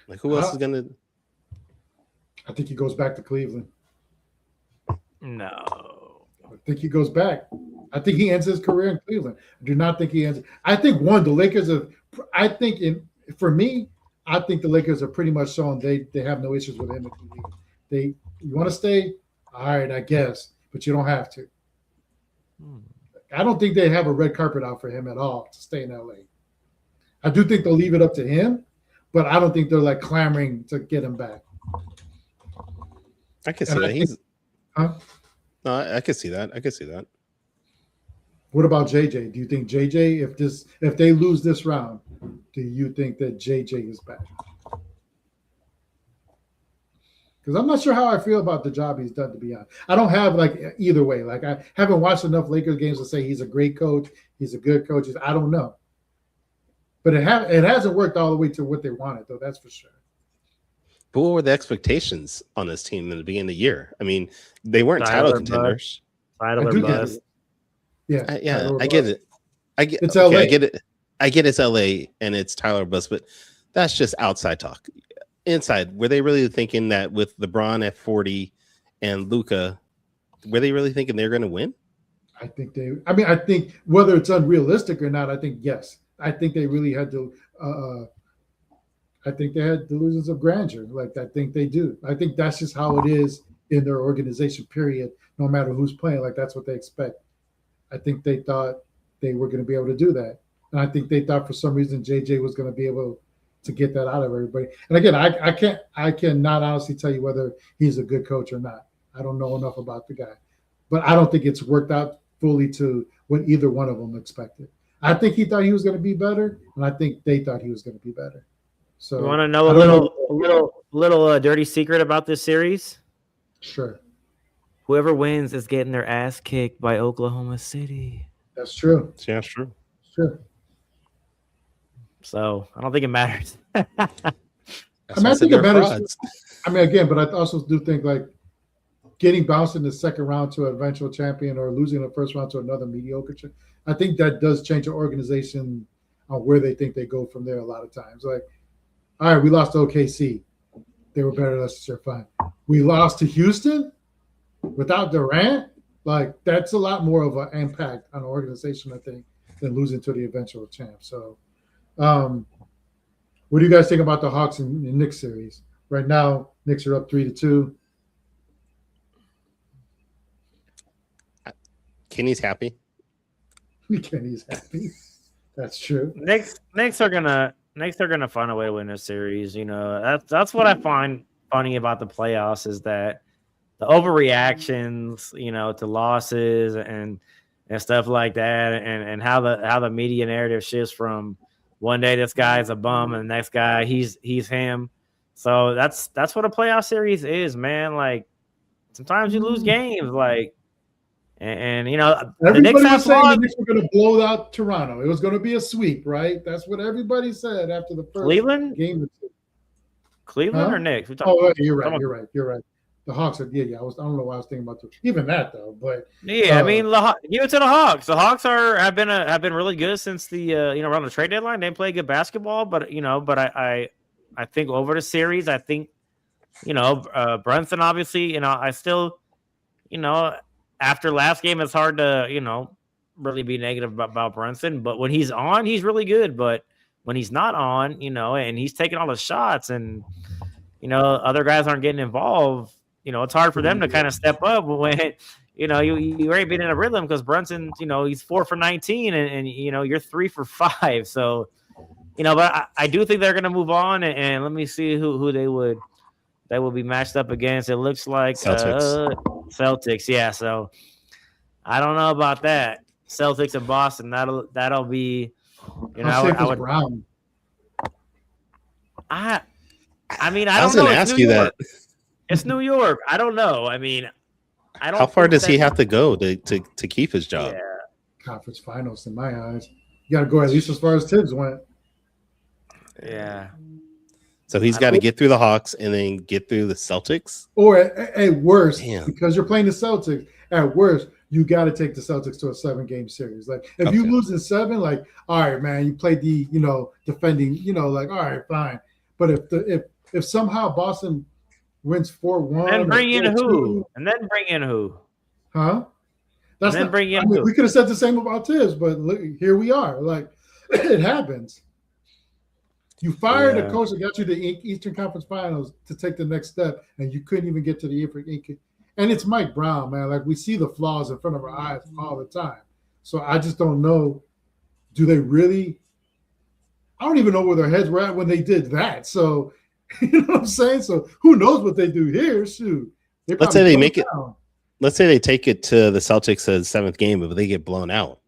Like who else is gonna? I think he goes back to Cleveland. No. I think he goes back. I think he ends his career in Cleveland. I do not think he ends. I think the Lakers have. I think for me, I think the Lakers are pretty much shown they have no issues with him. You want to stay, all right, I guess, but you don't have to. I don't think they have a red carpet out for him at all to stay in LA. I do think they'll leave it up to him, but I don't think they're like clamoring to get him back. I can see that. No, I can see that. I can see that. What about JJ? Do you think JJ, if they lose this round, do you think that JJ is back? Because I'm not sure how I feel about the job he's done, to be honest. I don't have like either way. Like I haven't watched enough Lakers games to say he's a great coach. He's a good coach. I don't know. But it hasn't worked all the way to what they wanted, though. That's for sure. But what were the expectations on this team in the beginning of the year? I mean, they weren't title contenders. Title or bust. Yeah, I get it. It's LA. I get it. I get it's LA and it's Tyler bust, but that's just outside talk. Inside, were they really thinking that with LeBron at 40 and Luka, were they really thinking they're going to win? I think whether it's unrealistic or not, I think yes. I think they really had to. I think they had delusions of grandeur. Like I think they do. I think that's just how it is in their organization. Period. No matter who's playing, like that's what they expect. I think they thought they were going to be able to do that, and I think they thought for some reason JJ was going to be able to get that out of everybody. And again, I cannot honestly tell you whether he's a good coach or not. I don't know enough about the guy, but I don't think it's worked out fully to what either one of them expected. I think he thought he was going to be better, and I think they thought he was going to be better. So you want to know a little dirty secret about this series? Sure. Whoever wins is getting their ass kicked by Oklahoma City. That's true. Yeah, that's true. Sure. So I don't think it matters. I think it matters. I mean, again, but I also do think like getting bounced in the second round to an eventual champion or losing the first round to another mediocre champion, I think that does change the organization on where they think they go from there a lot of times. Like, all right, we lost to OKC. They were better than us. Sure, fine. We lost to Houston without Durant. Like, that's a lot more of an impact on an organization, I think, than losing to the eventual champ. So, what do you guys think about the Hawks and Knicks series? Right now, Knicks are up 3-2. Kenny's happy. Kenny's happy. That's true. Knicks are gonna find a way to win this series. You know, that's what I find funny about the playoffs is that the overreactions, you know, to losses and stuff like that, and how the media narrative shifts from one day this guy's a bum and the next guy he's him. So that's what a playoff series is, man. Like sometimes you lose games, like. And you know, everybody was saying the Knicks were going to blow out Toronto. It was going to be a sweep, right? That's what everybody said after the first game. Cleveland or Knicks? Oh, you're right. The Hawks are. Yeah. I don't know why I was thinking about even that though. But yeah, I mean, give it to the Hawks. The Hawks have been really good since the around the trade deadline. They play good basketball, but I think over the series, I think Brunson obviously, I still after last game, it's hard to, really be negative about Brunson. But when he's on, he's really good. But when he's not on, and he's taking all the shots and, other guys aren't getting involved, it's hard for them to kind of step up when, you already been in a rhythm because Brunson, he's 4 for 19 and you're 3 for 5. So, but I do think they're going to move on. And let me see who they would be matched up against. It looks like Celtics, yeah. So I don't know about that. Celtics and Boston. That'll be. I would. Brown. I mean, I was don't know. Going to ask you that. It's New York. I don't know. I mean, I don't. How far does he have to go to keep his job? Yeah. Conference finals, in my eyes. You got to go at least as far as Tibbs went. Yeah. So he's got to get through the Hawks and then get through the Celtics? Or at worst, because you're playing the Celtics, at worst, you got to take the Celtics to a 7-game series. Like, if you lose in 7, like, all right, man, you played the, defending, like, all right, fine. But if somehow Boston wins 4-1. And bring in who? And then bring in who? Huh? That's and then bring in who? We could have said the same about Tibbs, but look, here we are. Like, it happens. You fired a coach that got you the Eastern Conference Finals to take the next step, and you couldn't even get to the and it's Mike Brown, man. Like, we see the flaws in front of our eyes all the time. So I just don't know. Do they really? I don't even know where their heads were at when they did that. So, you know what I'm saying? So who knows what they do here? Shoot. Let's say they make it. Let's say they take it to the Celtics as 7th game, but they get blown out.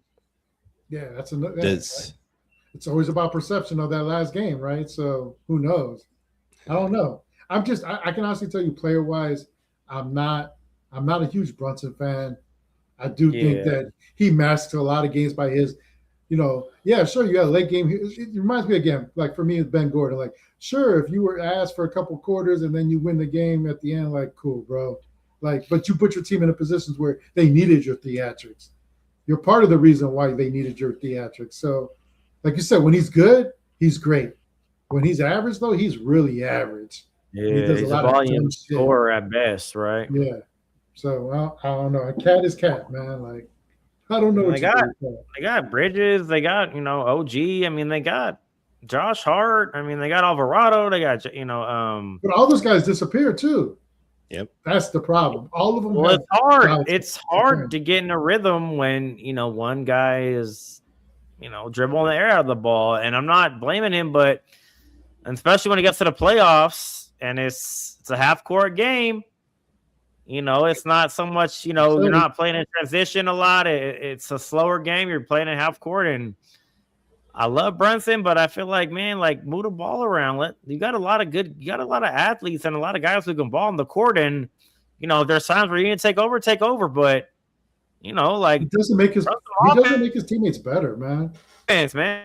Yeah, that's another. It's always about perception of that last game, right? So who knows? I don't know. I can honestly tell you, player wise, I'm not a huge Brunson fan. I do think that he masks a lot of games by his, sure, you got a late game. It reminds me again, like for me, it's Ben Gordon. Like, sure, if you were asked for a couple quarters and then you win the game at the end, like, cool, bro. Like, but you put your team in a positions where they needed your theatrics. You're part of the reason why they needed your theatrics. So, like you said, when he's good, he's great. When he's average, though, he's really average. Yeah, he's a volume scorer at best, right? Yeah. So I don't know. Cat is cat, man. Like, I don't know. They got Bridges. They got OG. I mean, they got Josh Hart. I mean, they got Alvarado. They got But all those guys disappeared too. Yep. That's the problem. All of them. Well, it's hard. guys It's hard to get in a rhythm when one guy is dribbling the air out of the ball, and I'm not blaming him, but especially when it gets to the playoffs and it's a half court game. It's not so much. You're not playing in transition a lot. It's a slower game. You're playing in half court, and I love Brunson, but I feel like, man, move the ball around. You got a lot of athletes and a lot of guys who can ball on the court. And, there's times where you need to take over, but he doesn't make his teammates better, man. Man.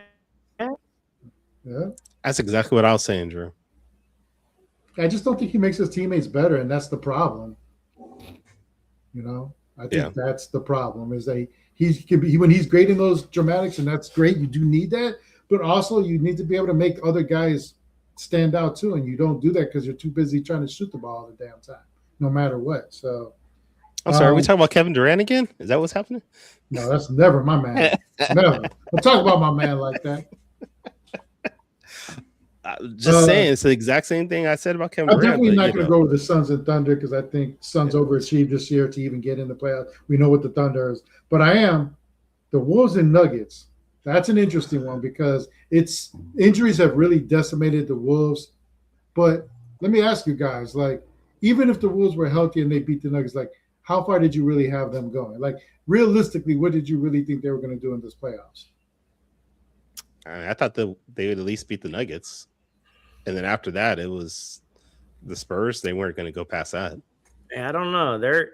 Yeah. That's exactly what I was saying, Drew. I just don't think he makes his teammates better, and that's the problem. I think that's the problem, is that when he's great in those dramatics, and that's great. You do need that, but also you need to be able to make other guys stand out too, and you don't do that because you're too busy trying to shoot the ball all the damn time, no matter what. So, I'm sorry. Are we talking about Kevin Durant again? Is that what's happening? No, that's never my man. Never. Don't talk about my man like that. Just saying, it's the exact same thing I said about Kevin Durant. I'm definitely not going to go with the Suns and Thunder because I think Suns overachieved this year to even get in the playoffs. We know what the Thunder is. But the Wolves and Nuggets. That's an interesting one because injuries have really decimated the Wolves. But let me ask you guys, even if the Wolves were healthy and they beat the Nuggets, how far did you really have them going? Realistically, what did you really think they were going to do in this playoffs? I thought they would at least beat the Nuggets. And then after that, it was the Spurs. They weren't going to go past that. Yeah, I don't know. They're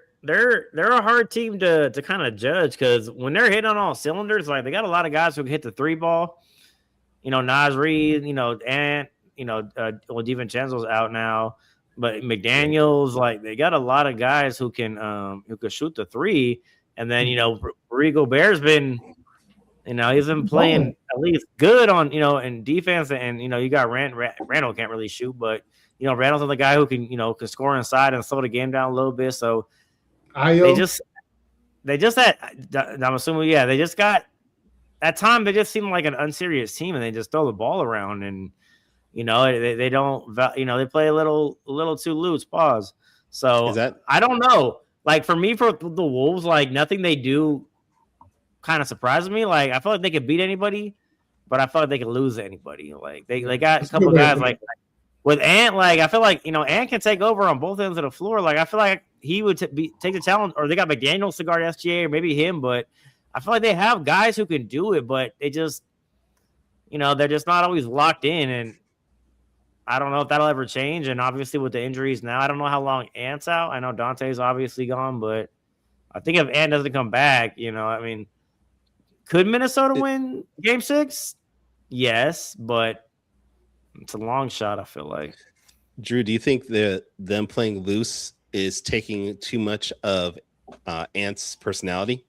a hard team to kind of judge because when they're hitting on all cylinders, they got a lot of guys who can hit the three ball. Naz Reid, and DiVincenzo's out now, but McDaniels, they got a lot of guys who can shoot the three. And then Rudy Gobert's been. He's been playing at least good on, in defense, and you got Randall can't really shoot, but Randall's the guy who can score inside and slow the game down a little bit. So they just had. I'm assuming, they just got at time. They just seem like an unserious team, and they just throw the ball around, and they don't. They play a little too loose. Pause. So I don't know. For me, for the Wolves, nothing they do kind of surprises me. I feel like they could beat anybody, but I feel like they could lose to anybody. They got a couple guys with Ant. I feel like Ant can take over on both ends of the floor. I feel like he would take the talent, or they got McDaniels to guard SGA, or maybe him. But I feel like they have guys who can do it, but they just they're just not always locked in. And I don't know if that'll ever change. And obviously with the injuries now, I don't know how long Ant's out. I know Dante's obviously gone, but I think if Ant doesn't come back, could Minnesota win Game 6? Yes, but it's a long shot, I feel like. Drew, do you think that them playing loose is taking too much of Ant's personality?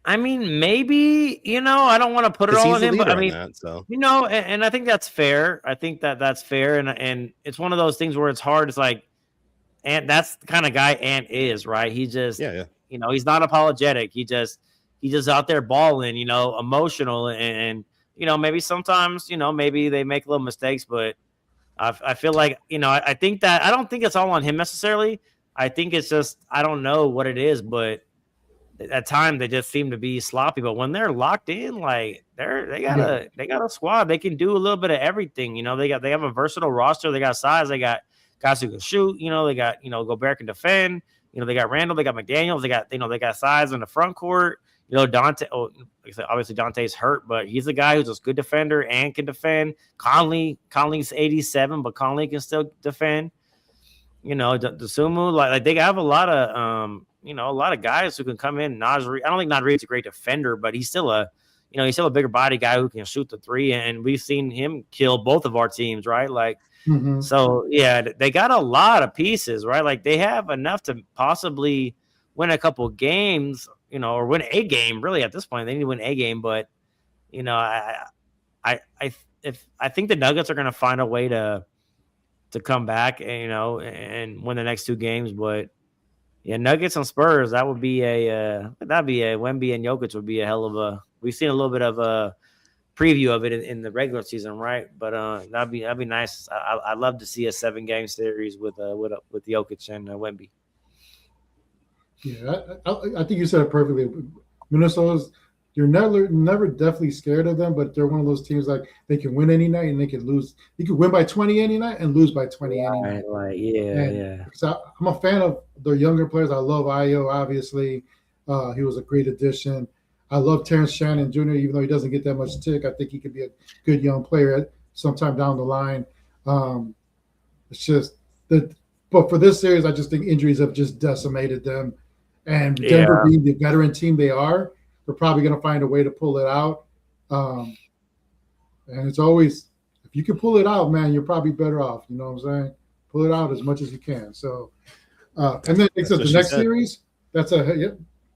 I mean, maybe, I don't want to put it all on him, but I mean, and I think that's fair. I think that's fair. And it's one of those things where it's hard. It's Ant, that's the kind of guy Ant is, right? He just, he's not apologetic. He's just out there balling, emotional, and maybe sometimes, maybe they make little mistakes, but I feel like, I think that I don't think it's all on him necessarily. I think it's just, I don't know what it is, but at times they just seem to be sloppy. But when they're locked in, they got a squad. They can do a little bit of everything. They have a versatile roster. They got size. They got guys who can shoot. They got Gobert can defend. They got Randall. They got McDaniels. They got size in the front court. Dante. Oh, like I said, obviously Dante's hurt, but he's a guy who's a good defender and can defend. Conley's 87, but Conley can still defend. Dosunmu, they have a lot of a lot of guys who can come in. Naz Reid, I don't think Naz Reid's a great defender, but he's still a bigger body guy who can shoot the three, and we've seen him kill both of our teams, right? So yeah, they got a lot of pieces, right? They have enough to possibly win a couple games, or win a game. Really, at this point, they need to win a game. But I think the Nuggets are going to find a way to come back, and win the next two games. But yeah, Nuggets and Spurs, that would be a Wemby and Jokic would be a hell of a. We've seen a little bit of preview of it in the regular season, right? But that'd be nice. I'd love to see a 7-game series with Jokic and Wemby. Yeah, I think you said it perfectly. Minnesota's, you're never definitely scared of them, but they're one of those teams like they can win any night and they can lose. You can win by 20 any night and lose by 20 any night. Right, yeah. So I'm a fan of their younger players. I love Ayo, obviously. He was a great addition. I love Terrence Shannon Jr., even though he doesn't get that much tick. I think he could be a good young player sometime down the line. It's just that, but for this series, I just think injuries have just decimated them. And Denver being the veteran team they are, they're probably going to find a way to pull it out. And it's always, if you can pull it out, man, you're probably better off. You know what I'm saying? Pull it out as much as you can. So, and then except the next series,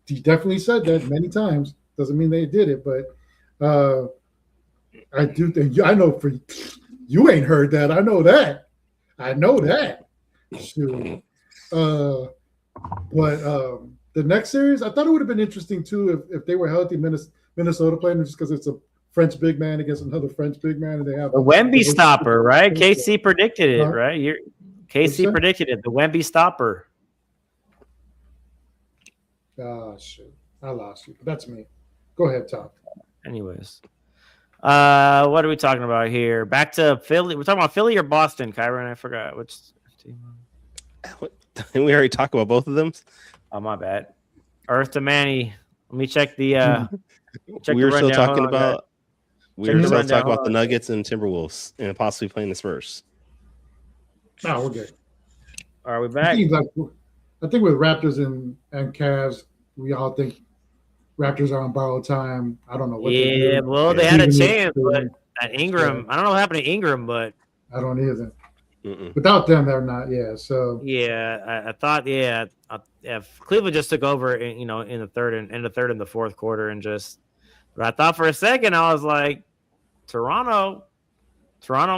he definitely said that many times. Doesn't mean they did it, but I do think I know for you ain't heard that. I know that. Shoot. But the next series, I thought it would have been interesting too if they were healthy. Minnesota playing just because it's a French big man against another French big man, and they have the Wemby stopper, right? KC predicted it, right? KC predicted it. The Wemby stopper. Shit. I lost you. That's me. Go ahead, Tom. Anyways. What are we talking about here? Back to Philly. We're talking about Philly or Boston, Kyron? I forgot which team. Didn't we already talk about both of them? Oh, my bad. Earth to Manny. Let me check the we were still talking about the Nuggets and Timberwolves and possibly playing the Spurs. No, we're good. Are we back? I think with Raptors and Cavs, we all think Raptors are on borrowed time. I don't know what they do. Yeah, well, they had a chance, but at Ingram, I don't know what happened to Ingram, but I don't either. Without them, they're not. Yeah, so I thought, if Cleveland just took over, in the third and the fourth quarter, but I thought for a second I was like, Toronto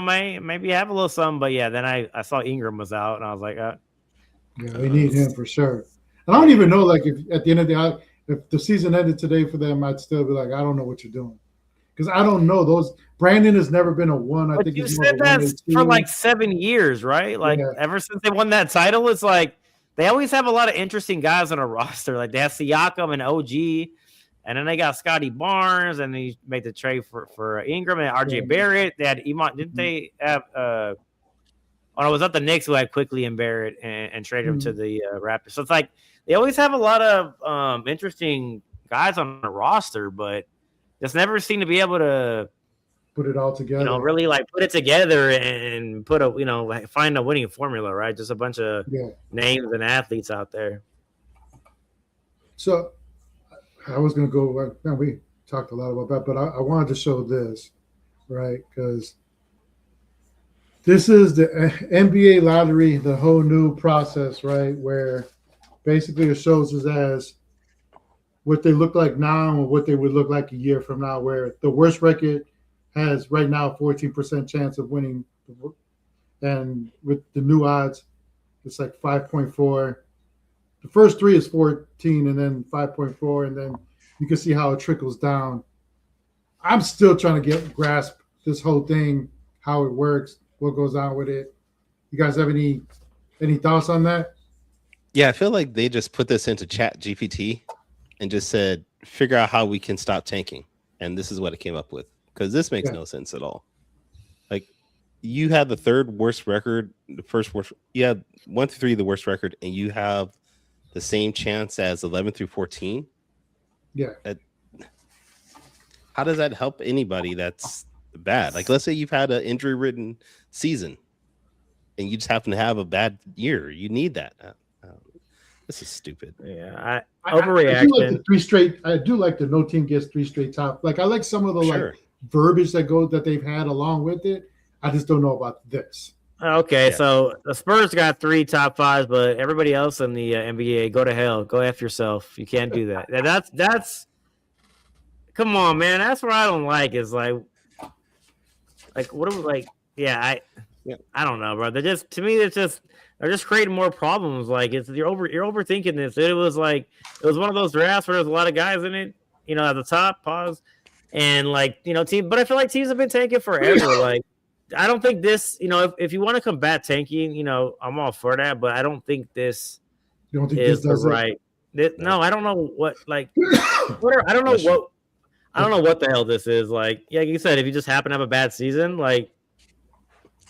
may maybe have a little something, but then I saw Ingram was out, and I was like, they need him for sure. And I don't even know, like, if at the end of the day, if the season ended today for them, I'd still be like, I don't know what you're doing. Because I don't know. Brandon has never been a one. I think you said that for like 7 years, right? Like ever since they won that title, it's like they always have a lot of interesting guys on a roster. Like they have Siakam and OG, and then they got Scotty Barnes, and they made the trade for Ingram and RJ Barrett. They had Iman. Didn't they have it was not the Knicks who had Quickly and Barrett and traded him to the Raptors. So it's like they always have a lot of interesting guys on the roster, but just never seem to be able to put it all together. Really like put it together and put find a winning formula, right? Just a bunch of names and athletes out there. So I was going to go. Man, we talked a lot about that, but I wanted to show this, right? Because this is the NBA lottery, the whole new process, right? Where basically it shows us as what they look like now and what they would look like a year from now, where the worst record has right now a 14% chance of winning. And with the new odds, it's like 5.4. The first three is 14 and then 5.4. And then you can see how it trickles down. I'm still trying to grasp this whole thing, how it works, what goes on with it. You guys have any thoughts on that? Yeah, I feel like they just put this into Chat GPT and just said, figure out how we can stop tanking. And this is what it came up with. Because this makes no sense at all. Like, you have the third worst record, the first worst. You have 1 through 3, the worst record, and you have the same chance as 11 through 14. Yeah. How does that help anybody that's bad? Like, let's say you've had an injury-ridden season, and you just happen to have a bad year. You need that. This is stupid. Yeah, overreaction. I do like the no team gets 3 straight top. Like I like some of the like verbiage that they've had along with it. I just don't know about this. Okay, so the Spurs got 3 top 5s, but everybody else in the NBA, go to hell. Go F yourself. You can't do that. That's come on, man. That's what I don't like. Is like what are we like? I don't know, bro. They're just, to me, they're just creating more problems. Like you're overthinking this. It was one of those drafts where there's a lot of guys in it, at the top. Pause. And like, you know, but I feel like teams have been tanking forever. Like, I don't think this, you know, if you want to combat tanking, you know, I'm all for that, but I don't think this You don't think is this does the right. No, I don't know what like I don't know what the hell this is. Like you said, if you just happen to have a bad season, like,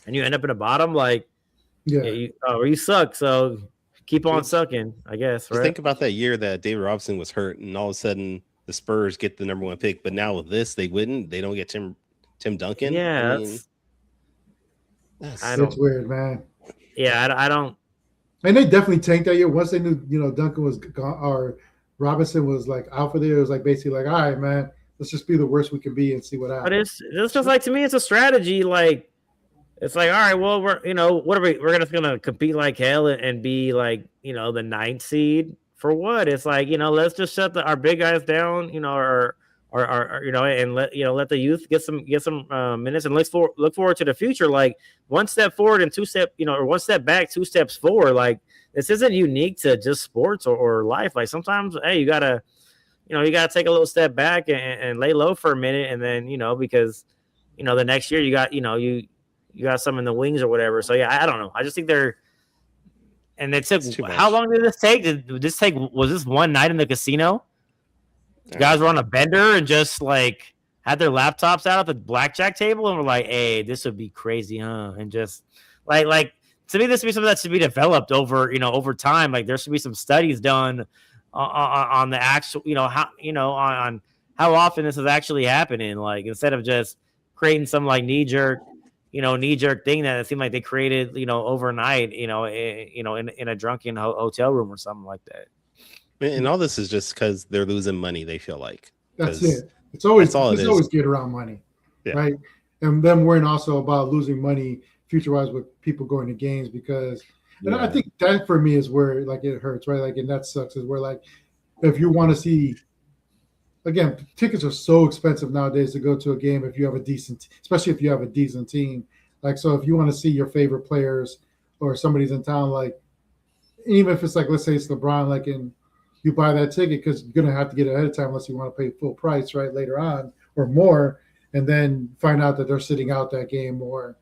and you end up in the bottom, like, or you suck, so keep on sucking, I guess. Right? Just think about that year that David Robinson was hurt, and all of a sudden the Spurs get the number 1 pick, but now with this, they wouldn't. They don't get Tim Duncan. Yeah, that's weird, man. Yeah, I don't. And they definitely tanked that year once they knew, you know, Duncan was gone or Robinson was like out for there. It was like basically like, all right, man, let's just be the worst we can be and see what happens. But it's just like, to me, it's a strategy. Like, it's like, all right, well, we're gonna compete like hell and be like, you know, the 9th seed for what? It's like, you know, let's just shut our big guys down, you know, or you know, and let the youth get some minutes and look forward to the future. Like, 1 step forward and 2 step, you know, or 1 step back, 2 steps forward. Like, this isn't unique to just sports or life. Like, sometimes, hey, you gotta take a little step back and lay low for a minute, and then, you know, because, you know, the next year you got, you know, you got some in the wings or whatever. So yeah, I don't know. I just think and it took, how long did this take? Was this one night in the casino? The guys were on a bender and just like had their laptops out at the blackjack table and were like, hey, this would be crazy, huh? And just like to me, this would be something that should be developed over time. Like, there should be some studies done on the actual, you know, on how often this is actually happening. Like, instead of just creating some like knee jerk thing that it seemed like they created, you know, overnight, in a drunken hotel room or something like that. And all this is just because they're losing money. They feel like that's it. It's always get around money, right? And them worrying also about losing money future-wise with people going to games because, and I think that for me is where like it hurts, right? Like, and that sucks is where like if you want to see. Again, tickets are so expensive nowadays to go to a game if you have especially if you have a decent team. Like, so if you want to see your favorite players or somebody's in town, like, even if it's like, let's say it's LeBron, like, and you buy that ticket because you're going to have to get it ahead of time unless you want to pay full price, right, later on or more, and then find out that they're sitting out that game or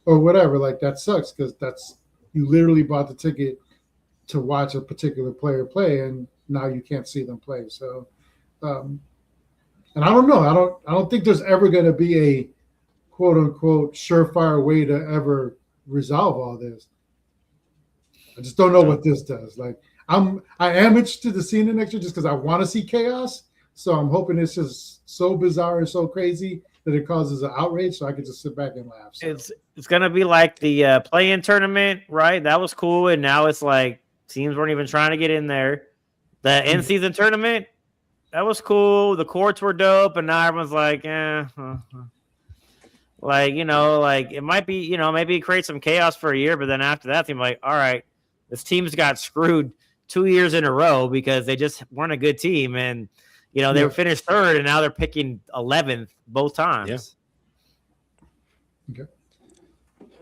whatever. Like, that sucks because you literally bought the ticket to watch a particular player play, and now you can't see them play. So, and I don't know. I don't think there's ever going to be a quote unquote surefire way to ever resolve all this. I just don't know what this does. Like, I am interested to see it next year just because I want to see chaos. So I'm hoping it's just so bizarre and so crazy that it causes an outrage, so I can just sit back and laugh. So. It's gonna be like the play-in tournament, right? That was cool, and now it's like teams weren't even trying to get in there. The in-season tournament, that was cool. The courts were dope, and now everyone's like, like, you know, like it might be, you know, maybe it creates some chaos for a year, but then after that, they're like, all right, this team's got screwed 2 years in a row because they just weren't a good team, and you know they were finished third, and now they're picking 11th both times. Yeah. Okay.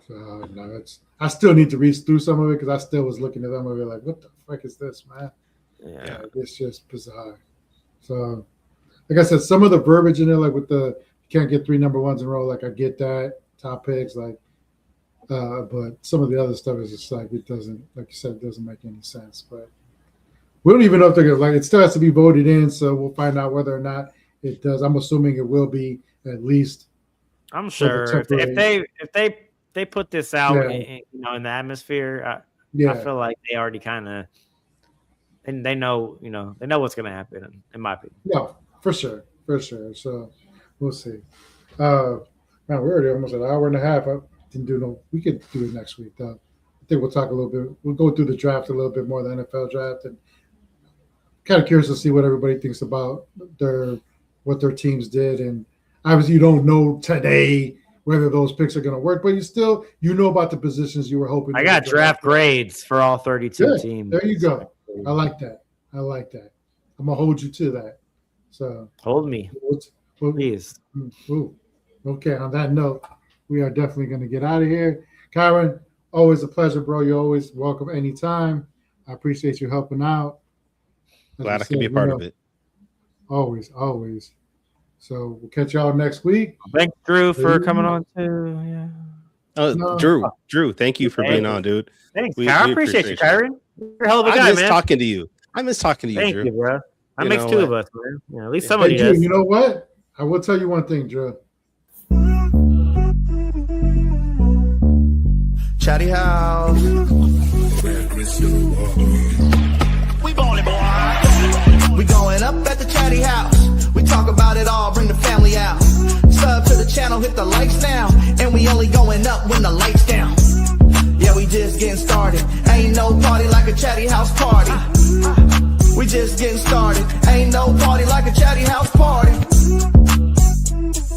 So no, I still need to read through some of it because I still was looking at them and be like, what the fuck is this, man? Yeah, it's just bizarre. So, like I said, some of the verbiage in there, like with the you can't get 3 number ones in a row, like I get that, top picks, like, but some of the other stuff is just like it doesn't, like you said, it doesn't make any sense. But we don't even know if they're gonna, like, it still has to be voted in, so we'll find out whether or not it does. I'm assuming it will be at least. I'm sure if they put this out, in the atmosphere, I feel like they already kind of. And they know, they know what's going to happen, in my opinion. Yeah, for sure. So we'll see. Man, we're already almost an hour and a half. We could do it next week, though. I think we'll talk a little bit. We'll go through the draft a little bit more, the NFL draft, and kind of curious to see what everybody thinks about what their teams did. And obviously, you don't know today whether those picks are going to work, but you know about the positions you were hoping. I got draft grades for all 32 teams. There you go. I like that. I'm gonna hold you to that. So hold me, please. Okay. On that note, we are definitely going to get out of here. Kyron, always a pleasure, bro. You're always welcome anytime. I appreciate you helping out. Glad I could be a part of it. Always. So we'll catch y'all next week. Thanks, Drew, for coming on too. Yeah. Drew, thank you for being on, dude. Thanks, I appreciate you, Kyron. You're a hell of a guy, I miss man. talking to you. I miss talking to you, Thank Drew. you, bro. That makes two of us, man. Yeah, at least somebody Drew, does. you know what? I will tell you one thing, Drew. Chatty House. We ballin', boy. We going up at the Chatty House. We talk about it all, bring the family out. Sub to the channel, hit the lights now. And we only going up when the lights down. Yeah, we just getting started. Ain't no party like a Chatty House party. We just getting started. Ain't no party.